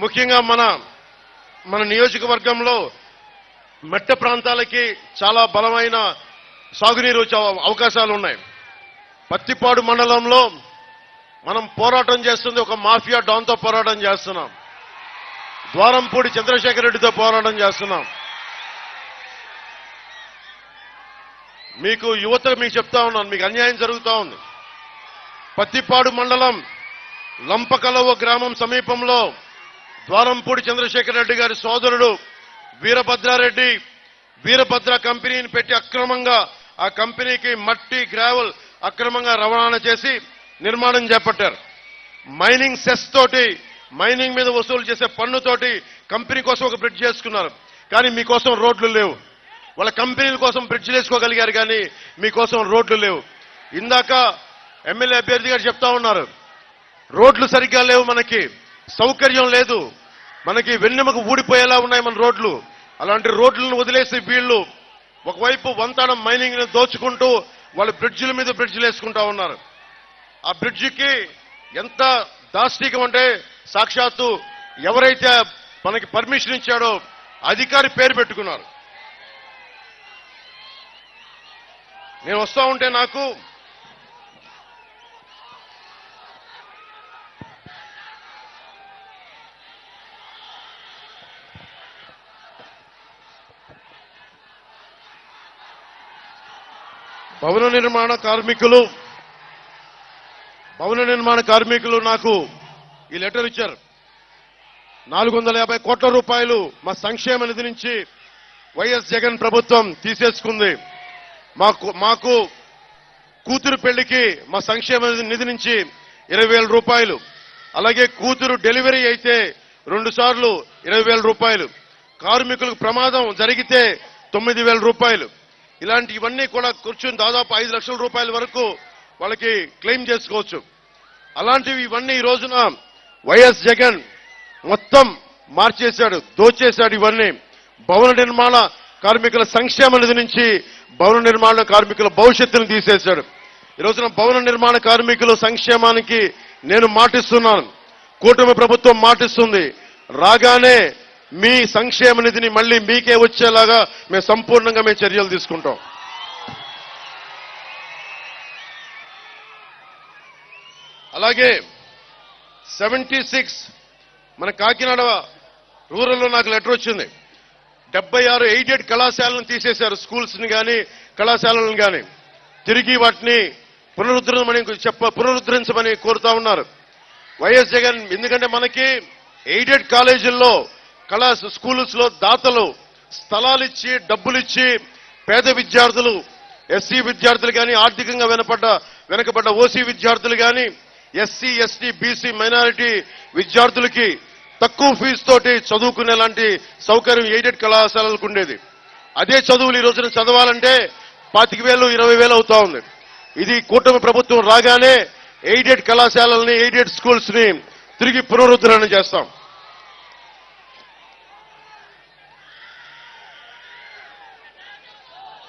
ముఖ్యంగా మన నియోజకవర్గంలో మెట్ట ప్రాంతాలకి చాలా బలమైన సాగునీరు వచ్చే అవకాశాలు ఉన్నాయి. పత్తిపాడు మండలంలో మనం పోరాటం చేస్తుంది ఒక మాఫియా డాన్తో పోరాటం చేస్తున్నాం. ద్వారంపూడి చంద్రశేఖర్ రెడ్డితో పోరాటం చేస్తున్నాం. మీకు యువత మీకు చెప్తా ఉన్నాను, మీకు అన్యాయం జరుగుతూ ఉంది. పత్తిపాడు మండలం లంపకలవ గ్రామం సమీపంలో ద్వారంపూడి చంద్రశేఖర్ రెడ్డి గారి సోదరుడు వీరభద్రారెడ్డి వీరభద్ర కంపెనీని పెట్టి అక్రమంగా ఆ కంపెనీకి మట్టి, గ్రావెల్ అక్రమంగా రవాణా చేసి నిర్మాణం చేపట్టారు. మైనింగ్ సెస్ తోటి, మైనింగ్ మీద వసూలు చేసే పన్నుతోటి కంపెనీ కోసం ఒక బ్రిడ్జ్ చేసుకున్నారు. కానీ మీకోసం రోడ్లు లేవు. వాళ్ళ కంపెనీల కోసం బ్రిడ్జ్లు వేసుకోగలిగారు కానీ మీకోసం రోడ్లు లేవు. ఇందాక ఎమ్మెల్యే అభ్యర్థి గారు చెప్తా ఉన్నారు, రోడ్లు సరిగ్గా లేవు, మనకి సౌకర్యం లేదు, మనకి వెన్నెముక ఊడిపోయేలా ఉన్నాయి మన రోడ్లు. అలాంటి రోడ్లను వదిలేసి వీళ్ళు ఒకవైపు వంతాడ మైనింగ్ ని దోచుకుంటూ వాళ్ళు బ్రిడ్జిల మీద బ్రిడ్జిలు వేసుకుంటా ఉన్నారు. ఆ బ్రిడ్జికి ఎంత దాష్టికం అంటే సాక్షాత్తు ఎవరైతే మనకి పర్మిషన్ ఇచ్చాడో అధికారి పేరు పెట్టుకున్నారు. నేను వస్తా ఉంటే నాకు భవన నిర్మాణ కార్మికులు నాకు ఈ లెటర్ ఇచ్చారు. 450 కోట్ల రూపాయలు మా సంక్షేమ నిధి నుంచి వైఎస్ జగన్ ప్రభుత్వం తీసేసుకుంది. మాకు కూతురు పెళ్లికి మా సంక్షేమ నిధి నుంచి 20,000 రూపాయలు, అలాగే కూతురు డెలివరీ అయితే 2 సార్లు 20,000 రూపాయలు, కార్మికులకు ప్రమాదం జరిగితే 9,000 రూపాయలు. ఇలాంటివన్నీ కూడా కూర్చుని దాదాపు 5 లక్షల రూపాయల వరకు వాళ్ళకి క్లెయిమ్ చేసుకోవచ్చు. అలాంటివి ఇవన్నీ ఈ రోజున వైఎస్ జగన్ మొత్తం మార్చేశాడు, దోచేశాడు. ఇవన్నీ భవన నిర్మాణ కార్మికుల సంక్షేమ నిధి నుంచి భవన నిర్మాణ కార్మికుల భవిష్యత్తును తీసేశాడు. ఈ రోజున భవన నిర్మాణ కార్మికుల సంక్షేమానికి నేను మాటిస్తున్నాను, కూటమి ప్రభుత్వం మాటిస్తుంది, రాగానే మీ సంక్షేమ నిధిని మళ్ళీ మీకే వచ్చేలాగా మేము సంపూర్ణంగా చర్యలు తీసుకుంటాం. అలాగే 76 మన కాకినాడ రూరల్లో నాకు లెటర్ వచ్చింది. 76 ఎయిడెడ్ కళాశాలను తీసేశారు, స్కూల్స్ ని కానీ కళాశాలను కానీ. తిరిగి వాటిని పునరుద్ధరించమని కోరుతా ఉన్నారు వైఎస్ జగన్. ఎందుకంటే మనకి ఎయిడెడ్ కాలేజీల్లో స్కూల్స్ లో దాతలు స్థలాలిచ్చి డబ్బులిచ్చి పేద విద్యార్థులు, ఎస్సీ విద్యార్థులు కానీ, ఆర్థికంగా వెనకబడ్డ ఓసీ విద్యార్థులు కానీ, ఎస్సీ ఎస్టీ బీసీ మైనారిటీ విద్యార్థులకి తక్కువ ఫీజు తోటి చదువుకునేలాంటి సౌకర్యం ఎయిడెడ్ కళాశాలలకు ఉండేది. అదే చదువులు ఈ రోజున చదవాలంటే 25,000 20,000 అవుతా ఉంది. ఇది కూటమి ప్రభుత్వం రాగానే ఎయిడెడ్ కళాశాలల్ని, ఎయిడెడ్ స్కూల్స్ ని తిరిగి పునరుద్ధరణ చేస్తాం.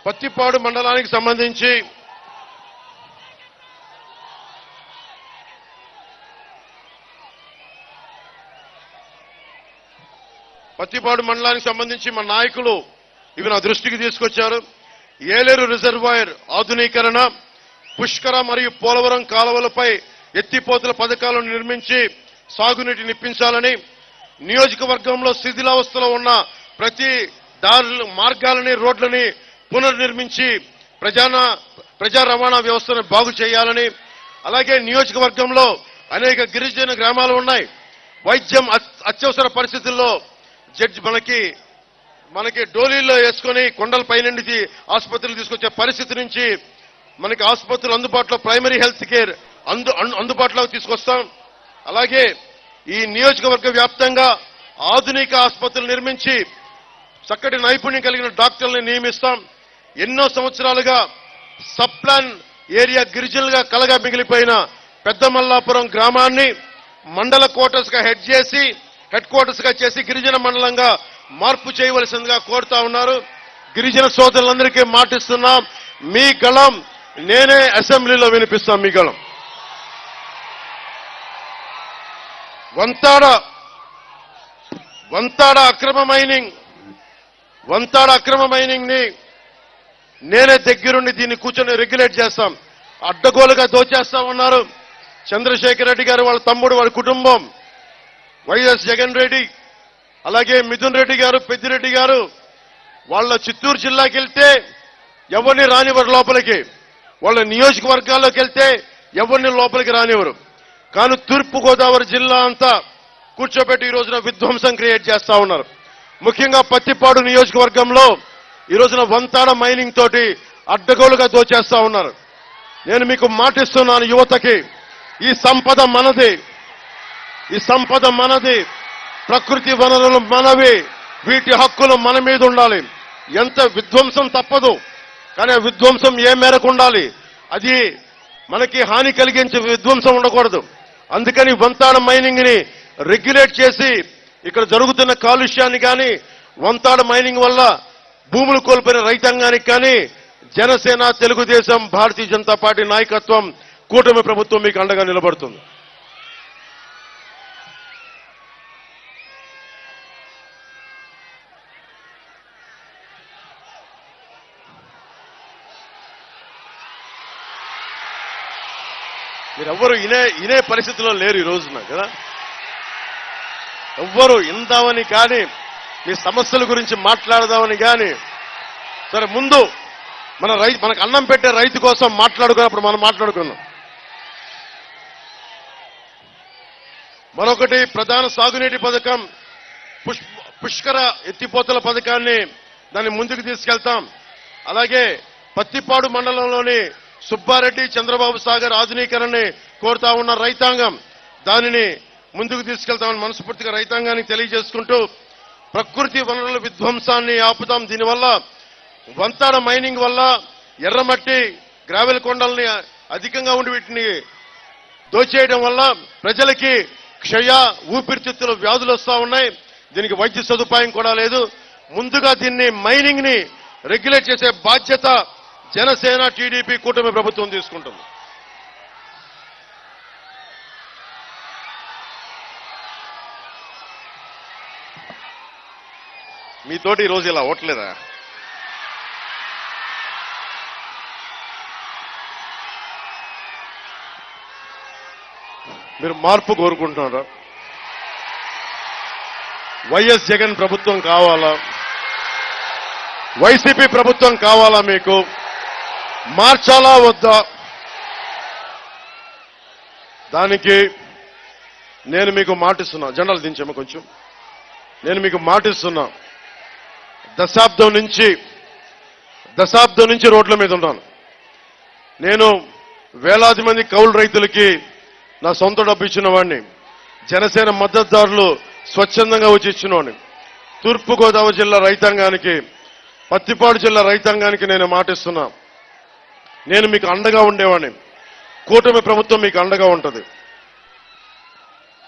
పత్తిపాడు మండలానికి సంబంధించి మా నాయకులు ఇవి నా దృష్టికి తీసుకొచ్చారు. ఏలేరు రిజర్వాయర్ ఆధునీకరణ, పుష్కర మరియు పోలవరం కాలువలపై ఎత్తిపోతల పథకాలను నిర్మించి సాగునీటిని ఇప్పించాలని, నియోజకవర్గంలో శిథిలావస్థలో ఉన్న ప్రతి మార్గాలని, రోడ్లని పునర్నిర్మించి ప్రజా రవాణా వ్యవస్థను బాగు చేయాలని, అలాగే నియోజకవర్గంలో అనేక గిరిజన గ్రామాలు ఉన్నాయి. వైద్యం అత్యవసర పరిస్థితుల్లో మనకి డోలీల్లో వేసుకొని కొండల పైనుండి ఆసుపత్రులు తీసుకొచ్చే పరిస్థితి నుంచి మనకి ఆసుపత్రులు అందుబాటులో, ప్రైమరీ హెల్త్ కేర్ అందుబాటులోకి తీసుకొస్తాం. అలాగే ఈ నియోజకవర్గ వ్యాప్తంగా ఆధునిక ఆసుపత్రులు నిర్మించి చక్కటి నైపుణ్యం కలిగిన డాక్టర్లను నియమిస్తాం. ఎన్నో సంవత్సరాలుగా సబ్ ప్లాన్ ఏరియా గిరిజనులుగా కలగా మిగిలిపోయిన పెద్దమల్లాపురం గ్రామాన్ని మండల క్వార్టర్స్ గా హెడ్ క్వార్టర్స్ గా చేసి గిరిజన మండలంగా మార్పు చేయవలసిందిగా కోరుతా ఉన్నారు. గిరిజన సోదరులందరికీ మాటిస్తున్నాం, మీ గళం నేనే అసెంబ్లీలో వినిపిస్తాం. మీ గళం వంతాడ అక్రమ మైనింగ్ ని నేనే దగ్గరుండి దీన్ని కూర్చొని రెగ్యులేట్ చేస్తాం. అడ్డగోలుగా దోచేస్తా ఉన్నారు చంద్రశేఖర్ రెడ్డి గారు, వాళ్ళ తమ్ముడు, వాళ్ళ కుటుంబం, వైఎస్ జగన్ రెడ్డి, అలాగే మిథున్ రెడ్డి గారు, పెద్దిరెడ్డి గారు. వాళ్ళ చిత్తూరు జిల్లాకి వెళ్తే ఎవరిని రానివ్వరు లోపలికి, వాళ్ళ నియోజకవర్గాల్లోకి వెళ్తే ఎవరిని లోపలికి రానివ్వరు. కానీ తూర్పు గోదావరి జిల్లా అంతా కూర్చోబెట్టి ఈ రోజున విధ్వంసం క్రియేట్ చేస్తా ఉన్నారు. ముఖ్యంగా పత్తిపాడు నియోజకవర్గంలో ఈ రోజున వంతాడ మైనింగ్ తోటి అడ్డగోలుగా దోచేస్తా ఉన్నారు. నేను మీకు మాటిస్తున్నాను, యువతకి ఈ సంపద మనది, ప్రకృతి వనరులు మనవి, వీటి హక్కులు మన మీద ఉండాలి. ఎంత విధ్వంసం తప్పదు, కానీ ఆ విధ్వంసం ఏ మేరకు ఉండాలి, అది మనకి హాని కలిగించే విధ్వంసం ఉండకూడదు. అందుకని వంతాడ మైనింగ్ ని రెగ్యులేట్ చేసి ఇక్కడ జరుగుతున్న కాలుష్యాన్ని కానీ, వంతాడ మైనింగ్ వల్ల భూములు కోల్పోయిన రైతాంగానికి కానీ జనసేన, తెలుగుదేశం, భారతీయ జనతా పార్టీ నాయకత్వం, కూటమి ప్రభుత్వం మీకు అండగా నిలబడుతుంది. మీరెవ్వరు ఇనే పరిస్థితిలో లేరు ఈ రోజున కదా. ఎవ్వరు ఇందామని కానీ, మీ సమస్యల గురించి మాట్లాడదామని కానీ, సరే ముందు మనకు అన్నం పెట్టే రైతు కోసం మాట్లాడుకున్నప్పుడు మనం మాట్లాడుకున్నాం. మరొకటి ప్రధాన సాగునీటి పథకం పుష్కర ఎత్తిపోతల పథకాన్ని దాన్ని ముందుకు తీసుకెళ్తాం. అలాగే పత్తిపాడు మండలంలోని సుబ్బారెడ్డి, చంద్రబాబు సాగర్ ఆధునీకరణని కోరుతా ఉన్న రైతాంగం, దానిని ముందుకు తీసుకెళ్తామని మనస్ఫూర్తిగా రైతాంగానికి తెలియజేసుకుంటూ, ప్రకృతి వనరుల విధ్వంసాన్ని ఆపుతాం. దీనివల్ల వంతాడ మైనింగ్ వల్ల ఎర్రమట్టి గ్రావెల్ కొండల్ని అధికంగా ఉండి వీటిని దోచేయడం వల్ల ప్రజలకి క్షయ ఊపిరితిత్తుల వ్యాధులు వస్తా ఉన్నాయి. దీనికి వైద్య సదుపాయం కూడా లేదు. ముందుగా దీన్ని మైనింగ్ ని రెగ్యులేట్ చేసే బాధ్యత జనసేన టీడీపీ కూటమి ప్రభుత్వం తీసుకుంటుంది. మీతోటి ఈరోజు ఇలా ఓట్లేదా? మీరు మార్పు కోరుకుంటున్నారా? వైఎస్ జగన్ ప్రభుత్వం కావాలా? వైసీపీ ప్రభుత్వం కావాలా? మీకు మార్చాలా వద్దా? దానికి నేను మీకు మాటిస్తున్నా. జెండాలు దించాము కొంచెం. నేను మీకు మాటిస్తున్నా, దశాబ్దం నుంచి రోడ్ల మీద ఉన్నాను. నేను వేలాది మంది కౌలు రైతులకి నా సొంత డబ్బు ఇచ్చిన వాడిని. జనసేన మద్దతుదారులు స్వచ్ఛందంగా వచ్చి ఇచ్చినవాడిని. తూర్పుగోదావరి జిల్లా రైతాంగానికి, పత్తిపాడు జిల్లా రైతాంగానికి నేను మాటిస్తున్నా, నేను మీకు అండగా ఉండేవాడిని. కూటమి ప్రభుత్వం మీకు అండగా ఉంటుంది.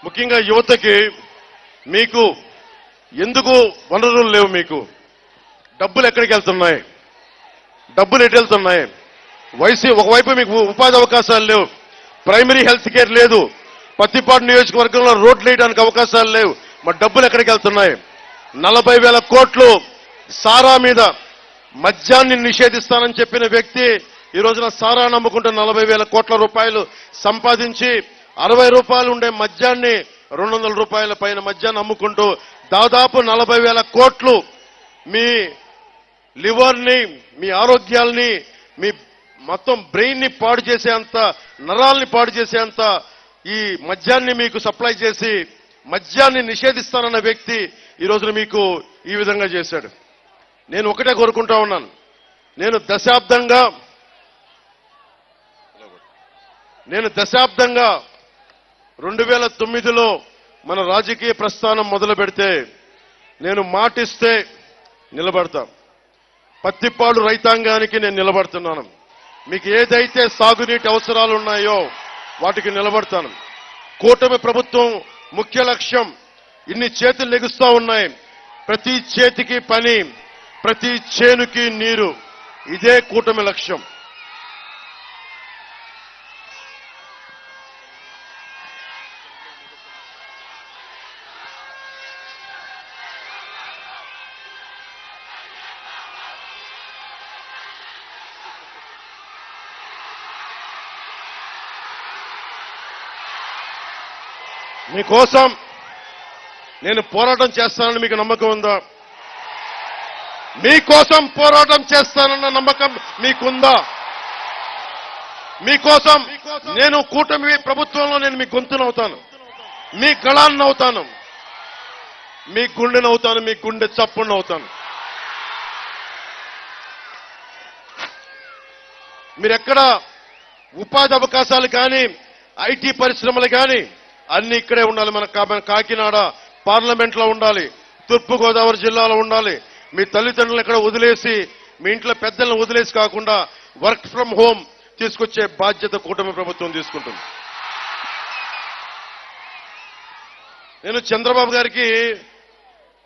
ముఖ్యంగా యువతకి మీకు ఎందుకు వనరులు లేవు? మీకు డబ్బులు ఎక్కడికి వెళ్తున్నాయి? డబ్బులు ఎటు వెళ్తున్నాయి? ఒకవైపు మీకు ఉపాధి అవకాశాలు లేవు, ప్రైమరీ హెల్త్ కేర్ లేదు, పత్తిపాడు నియోజకవర్గంలో రోడ్లు వేయడానికి అవకాశాలు లేవు. మరి డబ్బులు ఎక్కడికి వెళ్తున్నాయి? 40,000 కోట్లు సారా మీద మద్యాన్ని నిషేధిస్తానని చెప్పిన వ్యక్తి ఈ రోజున సారా నమ్ముకుంటూ 40,000 కోట్ల రూపాయలు సంపాదించి 60 రూపాయలు ఉండే మద్యాన్ని 200 రూపాయల పైన మద్యాన్ని అమ్ముకుంటూ దాదాపు 40,000 కోట్లు మీ లివర్ని, మీ ఆరోగ్యాల్ని, మీ మొత్తం బ్రెయిన్ ని పాడు చేసేంత, నరాల్ని పాడు చేసేంత ఈ మద్యాన్ని మీకు సప్లై చేసి మద్యాన్ని నిషేధిస్తానన్న వ్యక్తి ఈ రోజున మీకు ఈ విధంగా చేశాడు. నేను ఒకటే కోరుకుంటా ఉన్నాను, నేను దశాబ్దంగా 2009లో మన రాజకీయ ప్రస్థానం మొదలు పెడితే నేను మాటిస్తే నిలబడతా. పత్తిపాడు రైతాంగానికి నేను నిలబడుతున్నాను. మీకు ఏదైతే సాగునీటి అవసరాలు ఉన్నాయో వాటికి నిలబడతాను. కూటమి ప్రభుత్వం ముఖ్య లక్ష్యం, ఇన్ని చేతులు లెగుస్తా ఉన్నాయి, ప్రతి చేతికి పని, ప్రతి చేనుకి నీరు, ఇదే కూటమి లక్ష్యం. మీకోసం నేను పోరాటం చేస్తానని మీకు నమ్మకం ఉందా? మీకోసం పోరాటం చేస్తానన్న నమ్మకం మీకుందా? మీకోసం నేను కూటమి ప్రభుత్వంలో నేను మీ గొంతునవుతాను, మీ గళాన్నవుతాను, మీ గుండెనవుతాను, మీ గుండె చప్పుడునవుతాను. మీరెక్కడ ఉపాధి అవకాశాలు కానీ, ఐటీ పరిశ్రమలు కానీ అన్ని ఇక్కడే ఉండాలి. మన కాకినాడ పార్లమెంట్ లో ఉండాలి, తూర్పుగోదావరి జిల్లాలో ఉండాలి. మీ తల్లిదండ్రులను ఎక్కడ వదిలేసి, మీ ఇంట్లో పెద్దలను వదిలేసి కాకుండా వర్క్ ఫ్రం హోమ్ తీసుకొచ్చే బాధ్యత కూటమి ప్రభుత్వం తీసుకుంటుంది. నేను చంద్రబాబు గారికి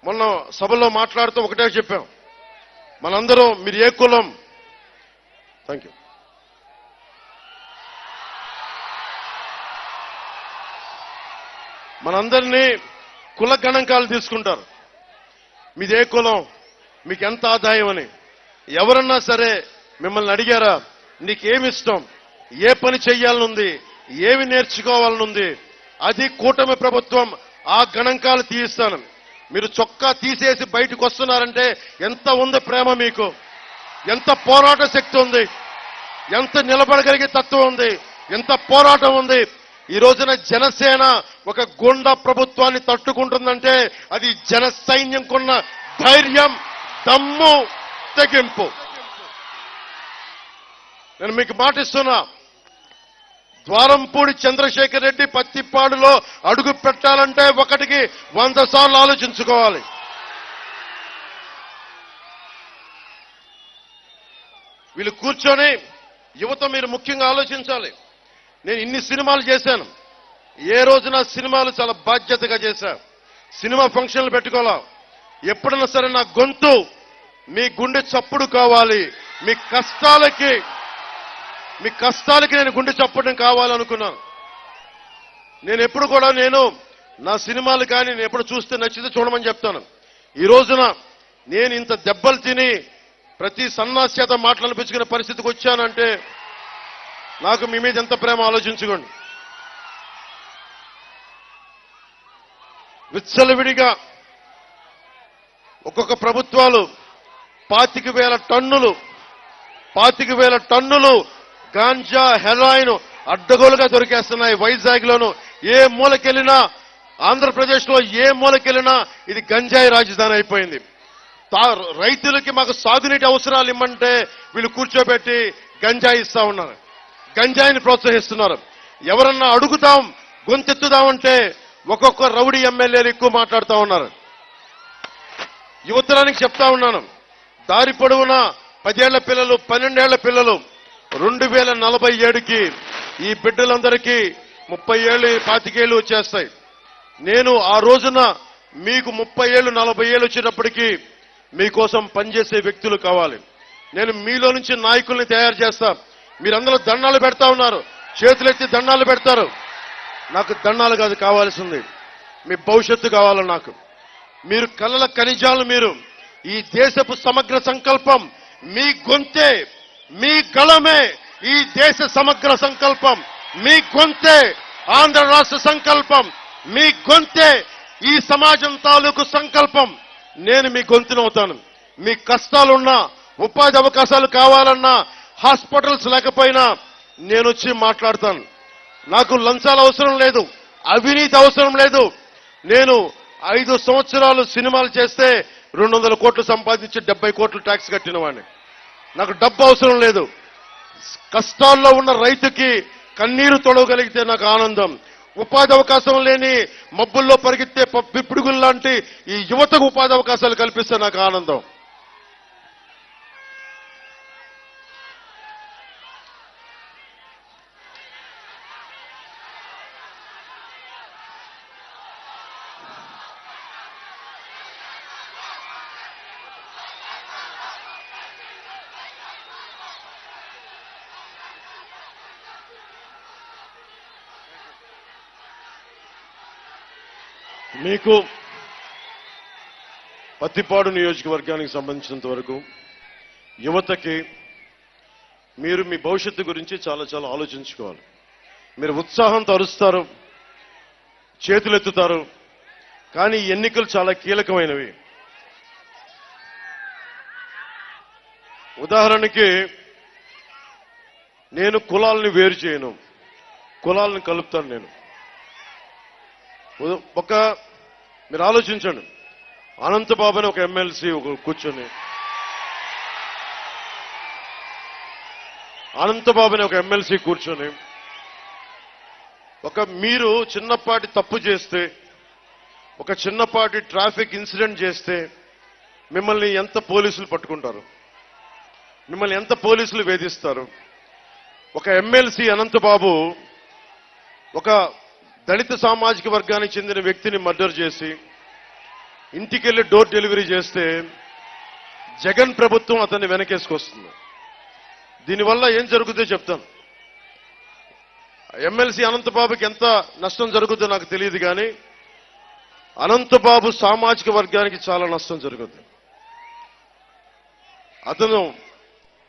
మొన్న సభలో మాట్లాడుతూ ఒకటే చెప్పాం, మనందరం మీరు ఏ కులం, థ్యాంక్ యూ, మనందరినీ కుల గణాంకాలు తీసుకుంటారు. మీదే కులం, మీకు ఎంత ఆదాయం అని. ఎవరన్నా సరే మిమ్మల్ని అడిగారా, నీకేమిష్టం, ఏ పని చెయ్యాలనుంది, ఏమి నేర్చుకోవాలనుంది? అది కూటమి ప్రభుత్వం ఆ గణాంకాలు తీయిస్తాను. మీరు చొక్కా తీసేసి బయటకు వస్తున్నారంటే ఎంత ఉంది ప్రేమ మీకు, ఎంత పోరాట శక్తి ఉంది, ఎంత నిలబడగలిగే తత్వం ఉంది, ఎంత పోరాటం ఉంది. ఈ రోజున జనసేన ఒక గుండా ప్రభుత్వాన్ని తట్టుకుంటుందంటే అది జన సైన్యంకున్న ధైర్యం, దమ్ము, తెగింపు. నేను మీకు మాటిస్తున్నా, ద్వారంపూడి చంద్రశేఖర్ రెడ్డి పత్తిపాడులో అడుగు పెట్టాలంటే 1కి 100 సార్లు ఆలోచించుకోవాలి. వీళ్ళు కూర్చొని యువత మీరు ముఖ్యంగా ఆలోచించాలి. నేను ఇన్ని సినిమాలు చేశాను, ఏ రోజున సినిమాలు చాలా బాధ్యతగా చేశా. సినిమా ఫంక్షన్లు పెట్టుకోవాలా. ఎప్పుడైనా సరే నా గొంతు మీ గుండె చప్పుడు కావాలి. మీ కష్టాలకి నేను గుండె చప్పడం కావాలనుకున్నాను. నేను ఎప్పుడు కూడా నా సినిమాలు కానీ నేను ఎప్పుడు చూస్తే నచ్చితే చూడమని చెప్తాను. ఈ రోజున నేను ఇంత దెబ్బలు తిని ప్రతి సన్నాసి చేత మాటలనిపించుకునే పరిస్థితికి వచ్చానంటే నాకు మీ మీద ఎంత ప్రేమ ఆలోచించుకోండి. విచ్చలవిడిగా ఒక్కొక్క ప్రభుత్వాలు 25,000 టన్నులు గాంజా, హెరాయిన్ అడ్డగోలుగా దొరికేస్తున్నాయి. వైజాగ్ లోను ఏ మూలకెళ్ళినా, ఆంధ్రప్రదేశ్ లో ఏ మూలకెళ్ళినా ఇది గంజాయి రాజధాని అయిపోయింది. రైతులకి మాకు సాగునీటి అవసరాలు ఇమ్మంటే వీళ్ళు కూర్చోబెట్టి గంజాయి ఇస్తా ఉన్నారు, గంజాయిని ప్రోత్సహిస్తున్నారు. ఎవరన్నా అడుగుతాం, గొంతెత్తుదామంటే ఒక్కొక్క రౌడీ ఎమ్మెల్యేలు ఎక్కువ మాట్లాడుతూ ఉన్నారు. యువతరానికి చెప్తా ఉన్నాను, దారి పొడవున 10 ఏళ్ల పిల్లలు, 12 ఏళ్ల పిల్లలు 2047కి ఈ బిడ్డలందరికీ 30 ఏళ్ళు, 25 ఏళ్ళు వచ్చేస్తాయి. నేను ఆ రోజున మీకు 30 ఏళ్ళు, 40 ఏళ్ళు వచ్చేటప్పటికీ మీకోసం పనిచేసే వ్యక్తులు కావాలి. నేను మీలో నుంచి నాయకుల్ని తయారు చేస్తా. మీరందరూ దండాలు పెడతా ఉన్నారు, చేతులెత్తి దండాలు పెడతారు. నాకు దండాలు కాదు కావాల్సింది, మీ భవిష్యత్తు కావాలి నాకు. మీరు కలల ఖనిజాలు. మీరు ఈ దేశపు సమగ్ర సంకల్పం మీ గొంతే, మీ గళమే ఈ దేశ సమగ్ర సంకల్పం. మీ గొంతే ఆంధ్ర రాష్ట్ర సంకల్పం. మీ గొంతే ఈ సమాజం తాలూకు సంకల్పం. నేను మీ గొంతునవుతాను. మీ కష్టాలున్నా, ఉపాధి అవకాశాలు కావాలన్నా, హాస్పిటల్స్ లేకపోయినా నేను వచ్చి మాట్లాడతాను. నాకు లంచాలు అవసరం లేదు, అవినీతి అవసరం లేదు. నేను 5 సంవత్సరాలు సినిమాలు చేస్తే 200 కోట్లు సంపాదించి 70 కోట్లు ట్యాక్స్ కట్టిన వాడిని. నాకు డబ్బు అవసరం లేదు. కష్టాల్లో ఉన్న రైతుకి కన్నీరు తొడవగలిగితే నాకు ఆనందం. ఉపాధి అవకాశం లేని మబ్బుల్లో పరిగెత్తే పిప్పుడుగులు లాంటి ఈ యువతకు ఉపాధి అవకాశాలు కల్పిస్తే నాకు ఆనందం. మీకు పత్తిపాడు నియోజకవర్గానికి సంబంధించినంత వరకు యువతకి మీరు మీ భవిష్యత్తు గురించి చాలా ఆలోచించుకోవాలి. మీరు ఉత్సాహంతో అరుస్తారు, చేతులెత్తుతారు, కానీ ఎన్నికలు చాలా కీలకమైనవి. ఉదాహరణకి నేను కులాలని వేరు చేయను, కులాలను కలుపుతాను. నేను మీరు ఆలోచించండి, అనంతబాబు అని ఒక ఎమ్మెల్సీ కూర్చొని, మీరు చిన్నపాటి తప్పు చేస్తే, ఒక చిన్నపాటి ట్రాఫిక్ ఇన్సిడెంట్ చేస్తే మిమ్మల్ని ఎంత పోలీసులు పట్టుకుంటారు, మిమ్మల్ని ఎంత పోలీసులు వేధిస్తారు. ఒక ఎమ్మెల్సీ అనంతబాబు ఒక దళిత సామాజిక వర్గానికి చెందిన వ్యక్తిని మర్డర్ చేసి ఇంటికెళ్లి డోర్ డెలివరీ చేస్తే జగన్ ప్రభుత్వం అతన్ని వెనకేసుకొస్తుంది. దీనివల్ల ఏం జరుగుతుందో చెప్తాను. ఎమ్మెల్సీ అనంతబాబుకి ఎంత నష్టం జరుగుతుందో నాకు తెలియదు, కానీ అనంతబాబు సామాజిక వర్గానికి చాలా నష్టం జరుగుతుంది. అతను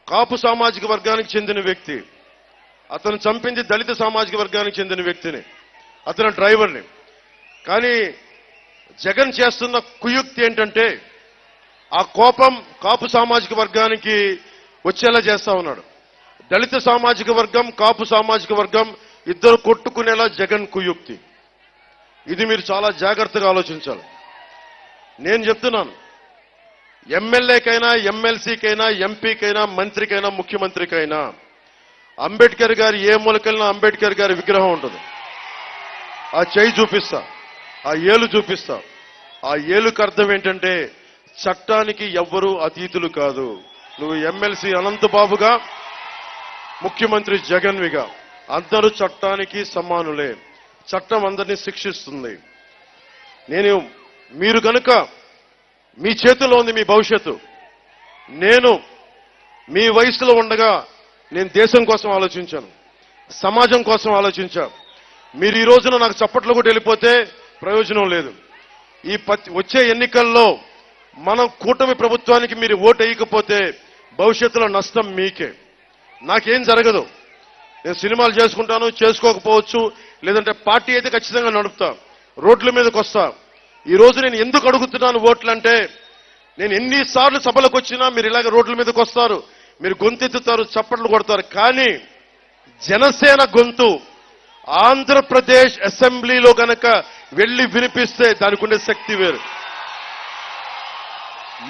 కాపు సామాజిక వర్గానికి చెందిన వ్యక్తి, అతను చంపింది దళిత సామాజిక వర్గానికి చెందిన వ్యక్తిని, అతను డ్రైవర్ని. కానీ జగన్ చేస్తున్న కుయుక్తి ఏంటంటే ఆ కోపం కాపు సామాజిక వర్గానికి వచ్చేలా చేస్తా ఉన్నాడు. దళిత సామాజిక వర్గం, కాపు సామాజిక వర్గం ఇద్దరు కొట్టుకునేలా జగన్ కుయుక్తి. ఇది మీరు చాలా జాగ్రత్తగా ఆలోచించాలి. నేను చెప్తున్నాను, ఎమ్మెల్యేకైనా, ఎమ్మెల్సీకైనా, ఎంపీకైనా, మంత్రికైనా, ముఖ్యమంత్రికైనా అంబేద్కర్ గారి ఏ మూలకెళ్ళినా అంబేద్కర్ గారి విగ్రహం ఉంటుంది. ఆ చేయి చూపిస్తా, ఆ ఏలు చూపిస్తా. ఆ ఏలుకు అర్థం ఏంటంటే చట్టానికి ఎవ్వరూ అతీతులు కాదు. నువ్వు ఎమ్మెల్సీ అనంతబాబుగా, ముఖ్యమంత్రి జగన్విగా అందరూ చట్టానికి సమానులే. చట్టం అందరినీ శిక్షిస్తుంది. మీరు కనుక మీ చేతిలో ఉంది మీ భవిష్యత్తు. నేను మీ వయసులో ఉండగా నేను దేశం కోసం ఆలోచించాను, సమాజం కోసం ఆలోచించాను. మీరు ఈ రోజున నాకు చప్పట్లు కూడా వెళ్ళిపోతే ప్రయోజనం లేదు. వచ్చే ఎన్నికల్లో మనం కూటమి ప్రభుత్వానికి మీరు ఓటు వేయకపోతే భవిష్యత్తులో నష్టం మీకే. నాకేం జరగదు. నేను సినిమాలు చేసుకుంటాను, చేసుకోకపోవచ్చు, లేదంటే పార్టీ అయితే ఖచ్చితంగా నడుపుతా, రోడ్ల మీదకి వస్తా. ఈ రోజు నేను ఎందుకు అడుగుతున్నాను ఓట్లు అంటే, నేను ఎన్నిసార్లు సభలకు వచ్చినా మీరు ఇలాగ రోడ్ల మీదకి వస్తారు, మీరు గొంతెత్తుతారు, చప్పట్లు కొడతారు. కానీ జనసేన గొంతు ఆంధ్రప్రదేశ్ అసెంబ్లీలో గనక వెళ్లి వినిపిస్తే దానికి ఉండే శక్తి వేరు,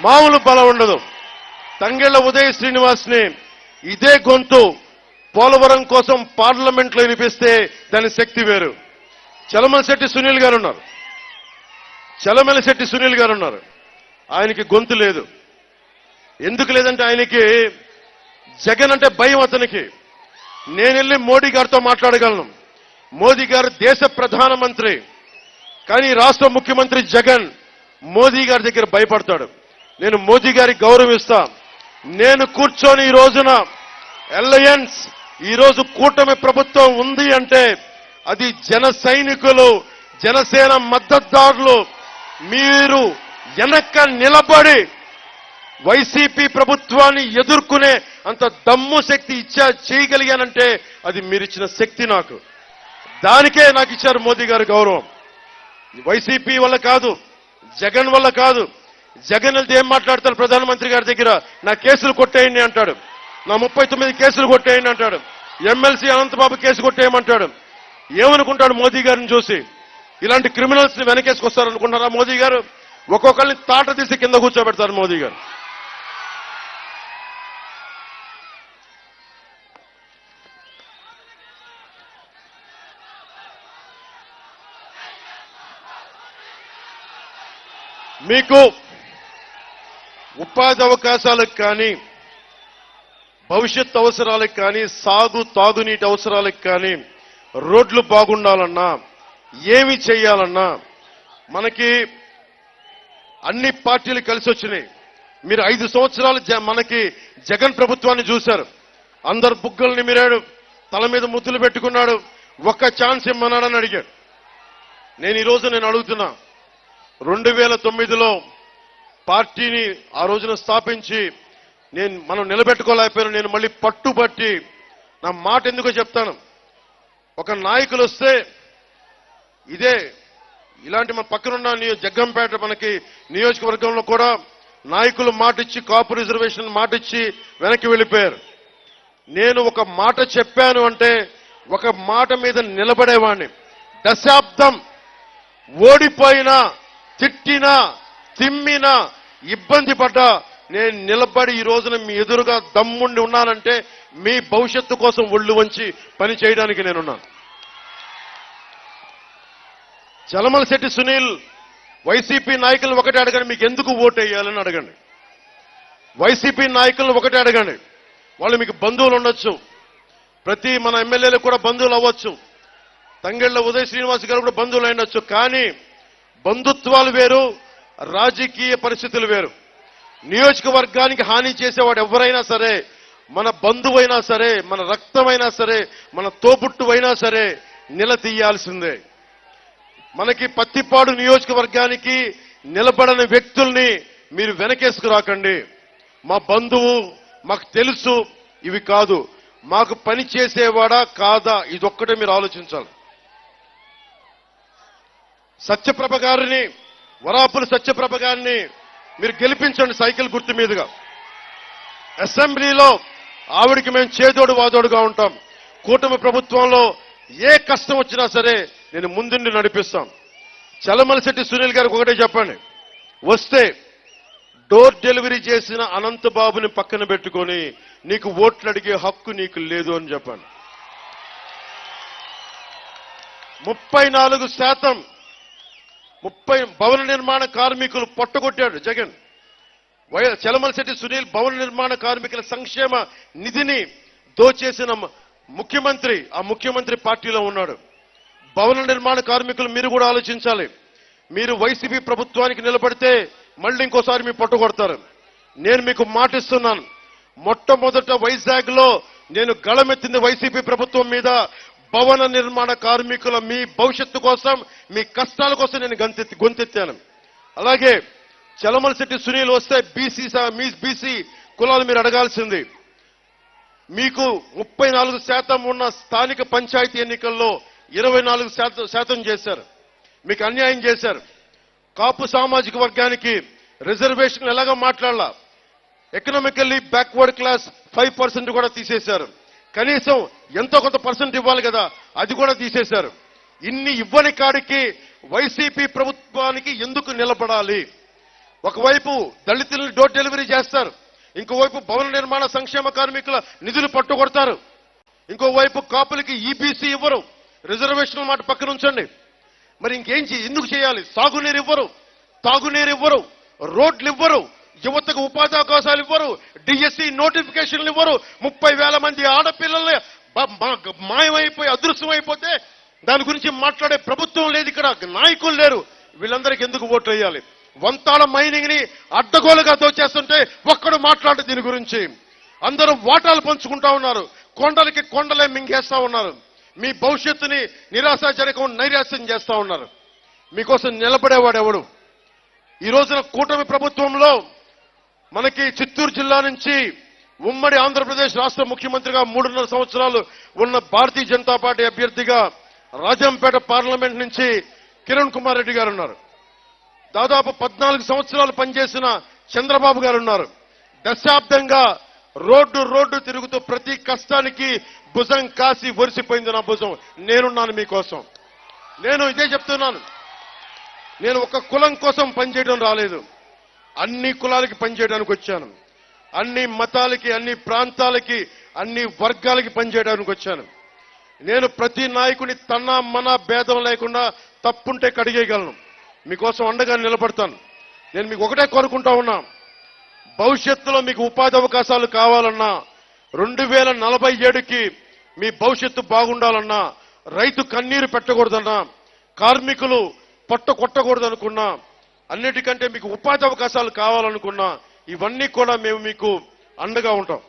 మామూలు బలం ఉండదు. తంగెళ్ల ఉదయ్ శ్రీనివాస్ని ఇదే గొంతు పోలవరం కోసం పార్లమెంట్ లో వినిపిస్తే దాని శక్తి వేరు. చలమలశెట్టి సునీల్ గారు ఉన్నారు. ఆయనకి గొంతు లేదు. ఎందుకు లేదంటే ఆయనకి జగన్ అంటే భయం. అతనికి నేను వెళ్ళి మోడీ గారితో మాట్లాడగలను. మోదీ గారు దేశ ప్రధానమంత్రి, కానీ రాష్ట్ర ముఖ్యమంత్రి జగన్ మోదీ గారి దగ్గర భయపడతాడు. నేను మోదీ గారికి గౌరవిస్తా. నేను కూర్చొని ఈ రోజున అలయన్స్, ఈ రోజు కూటమి ప్రభుత్వం ఉంది అంటే అది జన సైనికులు, జనసేన మద్దతుదారులు మీరు వెనక్క నిలబడి వైసీపీ ప్రభుత్వాన్ని ఎదుర్కొనే అంత దమ్ము శక్తి చేయగలిగానంటే అది మీరిచ్చిన శక్తి నాకు. దానికే నాకు ఇచ్చారు మోదీ గారు గౌరవం. వైసీపీ వల్ల కాదు, జగన్ వల్ల కాదు. జగన్ వెళ్తే ఏం మాట్లాడతారు ప్రధానమంత్రి గారి దగ్గర? నా కేసులు కొట్టేయండి అంటాడు, నా 39 కేసులు కొట్టేయండి అంటాడు, ఎమ్మెల్సీ అనంతబాబు కేసు కొట్టేయమంటాడు. ఏమనుకుంటాడు మోదీ గారిని చూసి? ఇలాంటి క్రిమినల్స్ ని వెనకేసుకొస్తారనుకుంటారా మోదీ గారు? ఒక్కొక్కరిని తాట తీసి కింద కూర్చోబెడతారు మోదీ గారు. మీకు ఉపాధి అవకాశాలకు కానీ, భవిష్యత్ అవసరాలకు కానీ, తాగునీటి అవసరాలకు కానీ, రోడ్లు బాగుండాలన్నా, ఏమి చేయాలన్నా మనకి అన్ని పార్టీలు కలిసి వచ్చినాయి. మీరు 5 సంవత్సరాలు మనకి జగన్ ప్రభుత్వాన్ని చూశారు. అందరు బుగ్గల్ని మీరాడు, తల మీద ముద్దులు పెట్టుకున్నాడు, ఒక్క ఛాన్స్ ఇమ్మన్నాడని అడిగాడు. ఈ రోజు నేను అడుగుతున్నా, 2009లో పార్టీని ఆ రోజున స్థాపించి మనం నిలబెట్టుకోలేకపోయాను. నేను మళ్ళీ పట్టుబట్టి నా మాట ఎందుకో చెప్తాను. ఒక నాయకులు వస్తే ఇలాంటి మన పక్కనున్న జగ్గంపేట మనకి నియోజకవర్గంలో కూడా నాయకులు మాటిచ్చి కాపు రిజర్వేషన్ మాటిచ్చి వెనక్కి వెళ్ళిపోయారు. నేను ఒక మాట చెప్పాను అంటే ఒక మాట మీద నిలబడేవాడిని. దశాబ్దం ఓడిపోయినా, తిట్టినా, తిమ్మినా, ఇబ్బంది పడ్డా నేను నిలబడి ఈ రోజున మీ ఎదురుగా దమ్ముండి ఉన్నానంటే మీ భవిష్యత్తు కోసం ఒళ్ళు వంచి పని చేయడానికి నేనున్నాను. చలమలశెట్టి సునీల్ వైసీపీ నాయకులను ఒకటే అడగండి, మీకు ఎందుకు ఓటు వేయాలని అడగండి. వైసీపీ నాయకులను ఒకటే అడగండి. వాళ్ళు మీకు బంధువులు ఉండొచ్చు, ప్రతి మన ఎమ్మెల్యేలు కూడా బంధువులు అవ్వచ్చు, తంగెళ్ల ఉదయ్ శ్రీనివాస్ గారు కూడా బంధువులు అయినొచ్చు. కానీ బంధుత్వాలు వేరు, రాజకీయ పరిస్థితులు వేరు. నియోజకవర్గానికి హాని చేసేవాడు ఎవరైనా సరే, మన బంధువైనా సరే, మన రక్తమైనా సరే, మన తోబుట్టువైనా సరే నిలదీయాల్సిందే. మనకి పత్తిపాడు నియోజకవర్గానికి నిలబడని వ్యక్తుల్ని మీరు వెనకేసుకురాకండి. మా బంధువు, మాకు తెలుసు, ఇవి కాదు. మాకు పని చేసేవాడా కాదా, ఇదొక్కటే మీరు ఆలోచించాలి. సత్యప్రభ గారిని, వరాపుల సత్యప్రభ గారిని మీరు గెలిపించండి సైకిల్ గుర్తు మీదుగా. అసెంబ్లీలో ఆవిడికి మేము చేదోడు వాదోడుగా ఉంటాం. కూటమి ప్రభుత్వంలో ఏ కష్టం వచ్చినా సరే నేను ముందుండి నడిపిస్తాం. చలమలశెట్టి సునీల్ గారికి ఒకటే చెప్పండి, వస్తే డోర్ డెలివరీ చేసిన అనంతబాబుని పక్కన పెట్టుకొని నీకు ఓట్లు అడిగే హక్కు నీకు లేదు అని చెప్పండి. 34% భవన నిర్మాణ కార్మికులు పొట్టగొట్టాడు జగన్. చలమలశెట్టి సునీల్ భవన నిర్మాణ కార్మికుల సంక్షేమ నిధిని దోచేసిన ముఖ్యమంత్రి, ఆ ముఖ్యమంత్రి పార్టీలో ఉన్నాడు. భవన నిర్మాణ కార్మికులు మీరు కూడా ఆలోచించాలి. మీరు వైసీపీ ప్రభుత్వానికి నిలబడితే మళ్ళీ ఇంకోసారి మీ పట్టుకొడతారు. నేను మీకు మాటిస్తున్నాను, మొట్టమొదట వైజాగ్ లో నేను గళమెత్తింది వైసీపీ ప్రభుత్వం మీద. భవన నిర్మాణ కార్మికుల మీ భవిష్యత్తు కోసం, మీ కష్టాల కోసం నేను గొంతెత్తాను. అలాగే చలమలశెట్టి సునీల్ వస్తే బీసీ కులాలు మీరు అడగాల్సింది. మీకు 34% ఉన్న స్థానిక పంచాయతీ ఎన్నికల్లో 24% చేశారు. మీకు అన్యాయం చేశారు. కాపు సామాజిక వర్గానికి రిజర్వేషన్ ఎలాగో మాట్లాడాల. ఎకనామికల్లీ బ్యాక్వర్డ్ క్లాస్ 5% కూడా తీసేశారు. కనీసం ఎంతో కొంత పర్సెంట్ ఇవ్వాలి కదా, అది కూడా తీసేశారు. ఇన్ని ఇవ్వని కాడికి వైసీపీ ప్రభుత్వానికి ఎందుకు నిలబడాలి? ఒకవైపు దళితులను డోర్ డెలివరీ చేస్తారు, ఇంకోవైపు భవన నిర్మాణ సంక్షేమ కార్మికుల నిధులు పట్టుకొడతారు, ఇంకోవైపు కాపులకి ఈబీసీ ఇవ్వరు, రిజర్వేషన్ మాట పక్కన ఉంచండి. మరి ఇంకేం ఎందుకు చేయాలి? సాగునీరు ఇవ్వరు, తాగునీరు ఇవ్వరు, రోడ్లు ఇవ్వరు, యువతకు ఉపాధి అవకాశాలు ఇవ్వరు, డిఎస్సి నోటిఫికేషన్లు ఇవ్వరు. 30,000 మంది ఆడపిల్లల్ని మాయమైపోయి అదృశ్యమైపోతే దాని గురించి మాట్లాడే ప్రభుత్వం లేదు, ఇక్కడ నాయకులు లేరు. వీళ్ళందరికీ ఎందుకు ఓట్లు వేయాలి? వంతాల మైనింగ్ ని అడ్డగోలుగా దోచేస్తుంటే ఒక్కడు మాట్లాడే దీని గురించి. అందరూ వాటాలు పంచుకుంటా ఉన్నారు, కొండలకి కొండలే మింగేస్తా ఉన్నారు. మీ భవిష్యత్తుని నిరాశాజనకం నైరాశ్యం చేస్తా ఉన్నారు. మీకోసం నిలబడేవాడు ఎవడు? ఈ రోజున కూటమి ప్రభుత్వంలో మనకి చిత్తూరు జిల్లా నుంచి ఉమ్మడి ఆంధ్రప్రదేశ్ రాష్ట్ర ముఖ్యమంత్రిగా 3.5 సంవత్సరాలు ఉన్న భారతీయ జనతా పార్టీ అభ్యర్థిగా రాజంపేట పార్లమెంట్ నుంచి కిరణ్ కుమార్ రెడ్డి గారు ఉన్నారు. దాదాపు 14 సంవత్సరాలు పనిచేసిన చంద్రబాబు గారు ఉన్నారు. దశాబ్దంగా రోడ్డు తిరుగుతూ ప్రతి కష్టానికి భుజం కాసి ఒరిసిపోయింది నా భుజం. నేనున్నాను మీకోసం. నేను ఇదే చెప్తున్నాను, నేను ఒక కులం కోసం పనిచేయడం రాలేదు, అన్ని కులాలకి పనిచేయడానికి వచ్చాను. అన్ని మతాలకి, అన్ని ప్రాంతాలకి, అన్ని వర్గాలకి పనిచేయడానికి వచ్చాను. నేను ప్రతి నాయకుని తన మన భేదం లేకుండా తప్పుంటే కడిగేయగలను. మీకోసం అండగా నిలబడతాను. నేను మీకు ఒకటే కోరుకుంటా ఉన్నా, భవిష్యత్తులో మీకు ఉపాధి అవకాశాలు కావాలన్నా, 2047కి మీ భవిష్యత్తు బాగుండాలన్నా, రైతు కన్నీరు పెట్టకూడదన్నా, కార్మికులు పొట్ట కొట్టకూడదనుకున్నా, అన్నిటికంటే మీకు ఉపాధి అవకాశాలు కావాలనుకున్నా, ఇవన్నీ కూడా మేము మీకు అండగా ఉంటాం.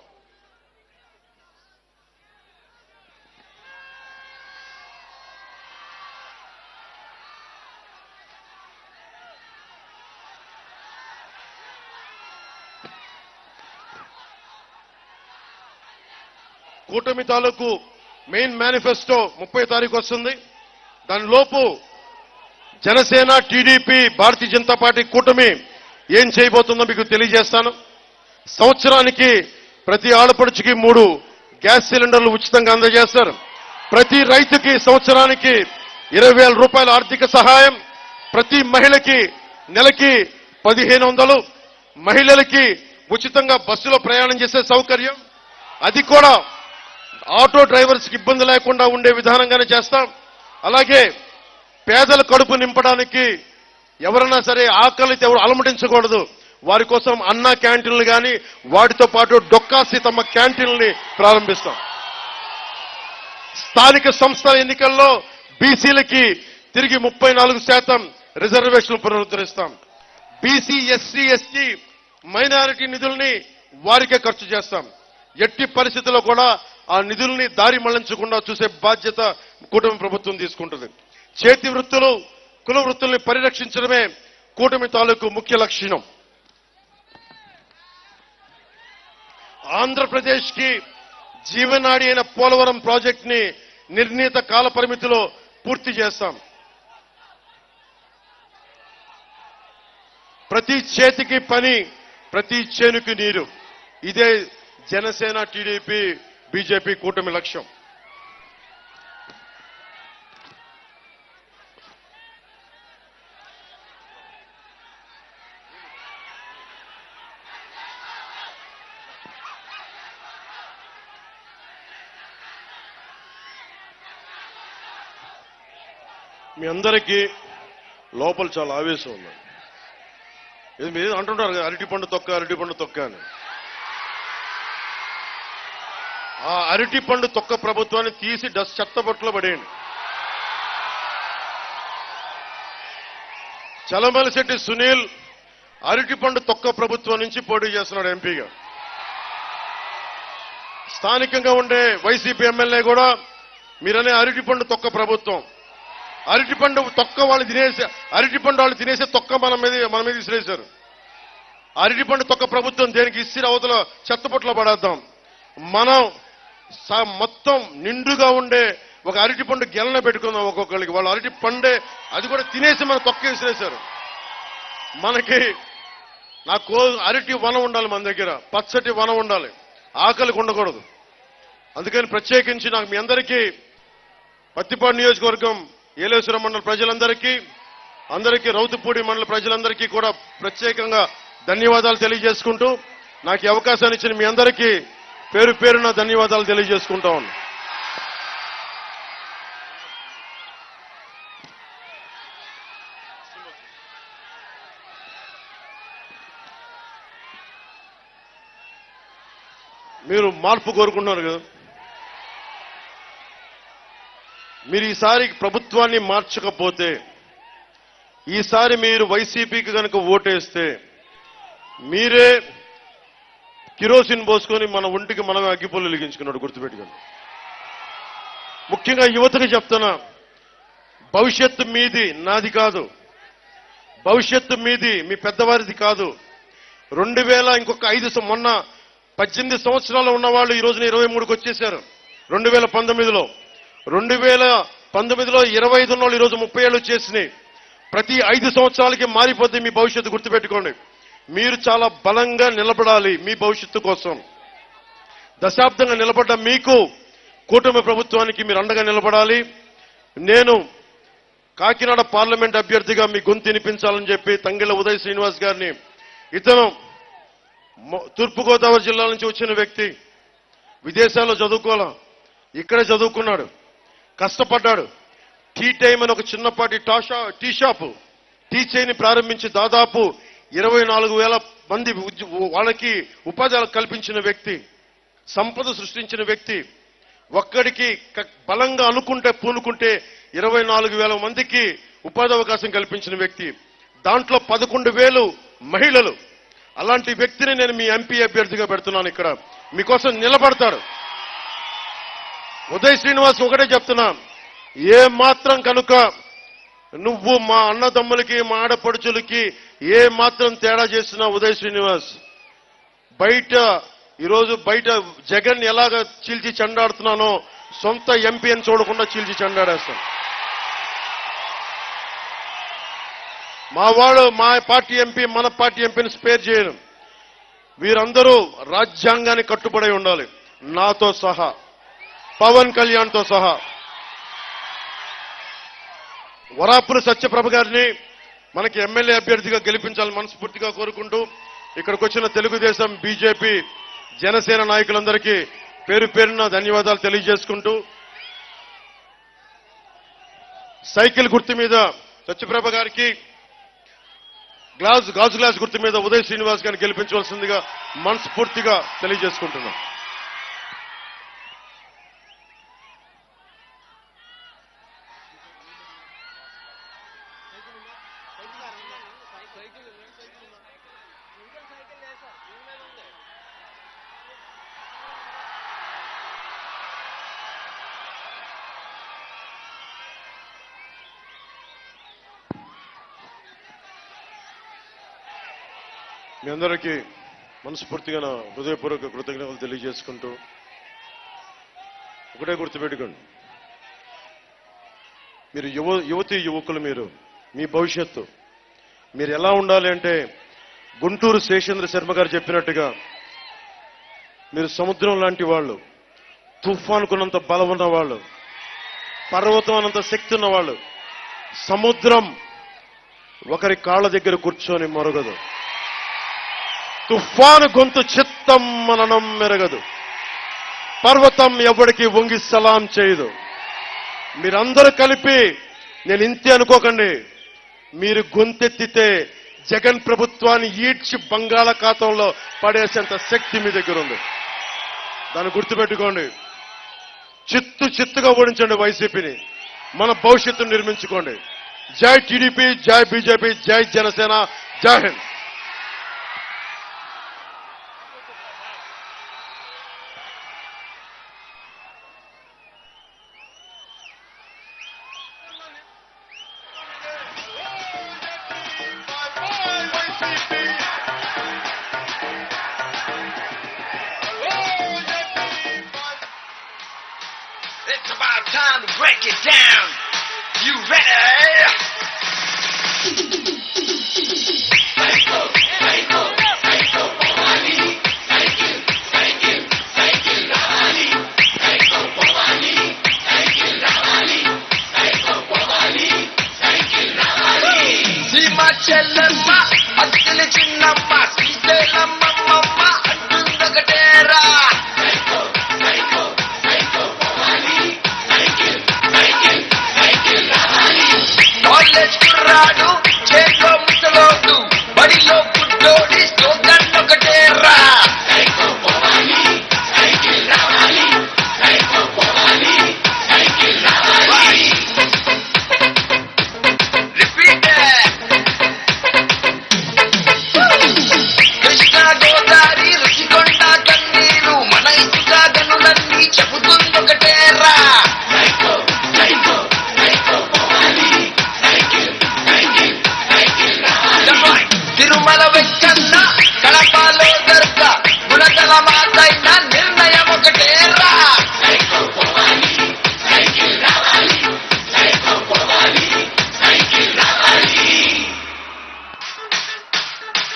కూటమి తాలూకు మెయిన్ మేనిఫెస్టో 30 తారీఖు వస్తుంది. దానిలోపు జనసేన, టీడీపీ, భారతీయ జనతా పార్టీ కూటమి ఏం చేయబోతుందో మీకు తెలియజేస్తాను. సంవత్సరానికి ప్రతి ఆడపడుచుకి 3 గ్యాస్ సిలిండర్లు ఉచితంగా అందజేస్తారు. ప్రతి రైతుకి సంవత్సరానికి 20,000 రూపాయల ఆర్థిక సహాయం. ప్రతి మహిళకి నెలకి 1,500, మహిళలకి ఉచితంగా బస్సులో ప్రయాణం చేసే సౌకర్యం. అది కూడా ఆటో డ్రైవర్స్ కి ఇబ్బంది లేకుండా ఉండే విధానంగానే చేస్తాం. అలాగే పేదల కడుపు నింపడానికి ఎవరైనా సరే ఆకలితో ఎవరు అలమటించకూడదు, వారి కోసం అన్న క్యాంటీన్లు కానీ, వాటితో పాటు డొక్కా సీతమ్మ క్యాంటీన్లని ప్రారంభిస్తాం. స్థానిక సంస్థల ఎన్నికల్లో బీసీలకి తిరిగి 34% రిజర్వేషన్లు పునరుద్ధరిస్తాం. బీసీ, ఎస్సీ, ఎస్టీ, మైనారిటీ నిధుల్ని వారికే ఖర్చు చేస్తాం. ఎట్టి పరిస్థితుల్లో కూడా ఆ నిధుల్ని దారి మళ్లించకుండా చూసే బాధ్యత కూటమి ప్రభుత్వం తీసుకుంటుంది. చేతి వృత్తులు, కుల వృత్తుల్ని పరిరక్షించడమే కూటమి తాలూకు ముఖ్య లక్ష్యం. ఆంధ్రప్రదేశ్ కి జీవనాడి అయిన పోలవరం ప్రాజెక్ట్ ని నిర్ణీత కాల పరిమితిలో పూర్తి చేస్తాం. ప్రతి చేతికి పని, ప్రతి చేనుకి నీరు. ఇదే జనసేన, టీడీపీ, బీజేపీ కూటమి లక్ష్యం. మీ అందరికీ లోపల చాలా ఆవేశం ఉంది. ఇది మీరు అంటుంటారు కదా, అరటిపండు తొక్క అని. ఆ అరటిపండు తొక్క ప్రభుత్వాన్ని తీసి చెత్తబొట్టులో పడేయండి. చలమలశెట్టి సునీల్ అరటిపండు తొక్క ప్రభుత్వం నుంచి పోటీ చేస్తున్నాడు ఎంపీగా. స్థానికంగా ఉండే వైసీపీ ఎమ్మెల్యే కూడా మీరనే అరటిపండు తొక్క ప్రభుత్వం. అరటిపండు తొక్క వాళ్ళు తినేసే తొక్క మన మీద విసిరేశారు. అరటిపండు తొక్క ప్రభుత్వం దేనికి ఇస్సిరి అవతల చెత్తపొట్లో పడేద్దాం. మనం మొత్తం నిండుగా ఉండే ఒక అరటిపండు గెలన పెట్టుకుందాం ఒక్కొక్కరికి. వాళ్ళు అరటి పండే అది కూడా తినేసి మన తొక్క విసిరేశారు. మనకి అరటి వనం ఉండాలి, మన దగ్గర పచ్చటి వనం ఉండాలి, ఆకలికి ఉండకూడదు. అందుకని ప్రత్యేకించి నాకు మీ అందరికీ పత్తిపాడు నియోజకవర్గం ఏలేశ్వరం మండల ప్రజలందరికీ రౌతుపూడి మండల ప్రజలందరికీ కూడా ప్రత్యేకంగా ధన్యవాదాలు తెలియజేసుకుంటూ నాకు ఈ అవకాశాన్ని ఇచ్చిన మీ అందరికీ పేరు పేరున ధన్యవాదాలు తెలియజేసుకుంటా ఉన్నాను. మీరు మార్పు కోరుకుంటున్నారు కదా, మీరు ఈసారి ప్రభుత్వాన్ని మార్చకపోతే, ఈసారి మీరు వైసీపీకి కనుక ఓటేస్తే మీరే కిరోసిన్ పోసుకొని మన ఒంటికి మనమే అగ్గిపుల్లు వెలిగించుకున్నాడు, గుర్తుపెట్టుకోండి. ముఖ్యంగా యువతకు చెప్తున్నా, భవిష్యత్తు మీది, నాది కాదు. భవిష్యత్తు మీది, మీ పెద్దవారిది కాదు. 2000 ఇంకొక 5 మొన్న 18 సంవత్సరాలు ఉన్నవాళ్ళు ఈ రోజున 23కి వచ్చేశారు. 2019లో 2019లో 25 ఉన్నవాళ్ళు ఈరోజు 30 ఏళ్ళు వచ్చేసినాయి. ప్రతి 5 సంవత్సరాలకి మారిపోద్ది మీ భవిష్యత్తు, గుర్తుపెట్టుకోండి. మీరు చాలా బలంగా నిలబడాలి మీ భవిష్యత్తు కోసం. దశాబ్దంగా నిలబడ్డ మీకు కూటమి ప్రభుత్వానికి మీరు అండగా నిలబడాలి. నేను కాకినాడ పార్లమెంట్ అభ్యర్థిగా మీ గొంతు వినిపించాలని చెప్పి తంగెళ్ల ఉదయ్ శ్రీనివాస్ గారిని, ఇతను తూర్పుగోదావరి జిల్లా నుంచి వచ్చిన వ్యక్తి, విదేశాల్లో చదువుకోవాలా, ఇక్కడే చదువుకున్నాడు, కష్టపడ్డాడు. టీ టైం అని ఒక చిన్నపాటి టీ షాపు, టీ చైని ప్రారంభించి దాదాపు 24,000 మంది వాళ్ళకి ఉపాధి కల్పించిన వ్యక్తి, సంపద సృష్టించిన వ్యక్తి. ఒక్కడికి బలంగా పూనుకుంటే 24,000 మందికి ఉపాధి అవకాశం కల్పించిన వ్యక్తి. దాంట్లో 11,000 మహిళలు. అలాంటి వ్యక్తిని నేను మీ ఎంపీ అభ్యర్థిగా పెడుతున్నాను. ఇక్కడ మీకోసం నిలబడతాడు. ఉదయ్ శ్రీనివాస్ ఒకటే చెప్తున్నా, ఏ మాత్రం కనుక నువ్వు మా అన్నదమ్ములకి మా ఆడపడుచులకి ఏ మాత్రం తేడా చేస్తున్నా ఉదయ్ శ్రీనివాస్, ఈరోజు బయట జగన్ ఎలాగ చీల్చి చెండాడుతున్నానో సొంత ఎంపీ అని చూడకుండా చీల్చి చెండాడేస్తాను. మా పార్టీ ఎంపీ మన పార్టీ ఎంపీని స్పేర్ చేయను. వీరందరూ రాజ్యాంగానికి కట్టుబడి ఉండాలి, నాతో సహా, పవన్ కళ్యాణ్తో సహా. వరాపుల సత్యప్రభ గారిని మనకి ఎమ్మెల్యే అభ్యర్థిగా గెలిపించాలని మనస్ఫూర్తిగా కోరుకుంటూ ఇక్కడికి వచ్చిన తెలుగుదేశం, బీజేపీ, జనసేన నాయకులందరికీ పేరు పేరున ధన్యవాదాలు తెలియజేసుకుంటూ, సైకిల్ గుర్తు మీద సత్యప్రభ గారికి, గాజు గ్లాస్ గుర్తు మీద ఉదయ్ శ్రీనివాస్ గారిని గెలిపించవలసిందిగా మనస్ఫూర్తిగా తెలియజేసుకుంటున్నాం. మీ అందరికీ మనస్ఫూర్తిగా నా హృదయపూర్వక కృతజ్ఞతలు తెలియజేసుకుంటూ ఒకటే గుర్తుపెట్టుకోండి, మీరు యువతి యువకులు, మీరు మీ భవిష్యత్తు మీరు ఎలా ఉండాలి అంటే, గుంటూరు శేషేంద్ర శర్మ గారు చెప్పినట్టుగా మీరు సముద్రం లాంటి వాళ్ళు, తుఫానుకున్నంత బలం ఉన్న వాళ్ళు, పర్వతం అన్నంత శక్తి ఉన్నవాళ్ళు. సముద్రం ఒకరి కాళ్ళ దగ్గర కూర్చొని మొరగదు, తుఫాను గొంతు చిత్తం మననం మెరగదు, పర్వతం ఎవడికి వంగి సలాం చేయదు. మీరందరూ కలిపి నేను ఇంతే అనుకోకండి, మీరు గొంతెత్తితే జగన్ ప్రభుత్వాన్ని ఈడ్చి బంగాళాఖాతంలో పడేసేంత శక్తి మీ దగ్గర ఉంది. దాన్ని గుర్తుపెట్టుకోండి. చిత్తుగా ఓడించండి వైసీపీని. మన భవిష్యత్తును నిర్మించుకోండి. జై టీడీపీ, జై బీజేపీ, జై జనసేన, జై Hind. It's about time to break it down. You ready? సీమ చెల్లమ్మ అత్తిలి చిన్నమ్మ శ్రీశైలమ్మమ్మ అంటుందొకటేరా. కాలేజ్ కుర్రాడు చేతిలో ముసలోడు బడిలో గుడ్డోడి స్లోగన్ ఒకటేరా. Repeat it. కృష్ణా గోదావరి రుచికొండ కన్నీరు మన ఇసుక గనులన్నీ చెబుతుందొకటేరా. తిరుమల వెంకన్న కడపలో దర్గ గుణదల మాతైన నిర్ణయం ఒకటేరా.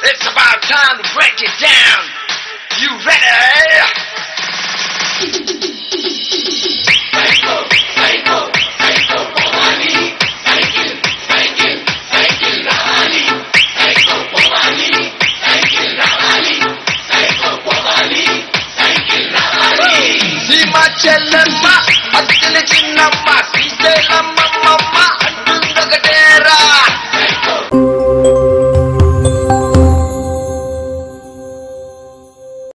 It's about time to break it down. You ready?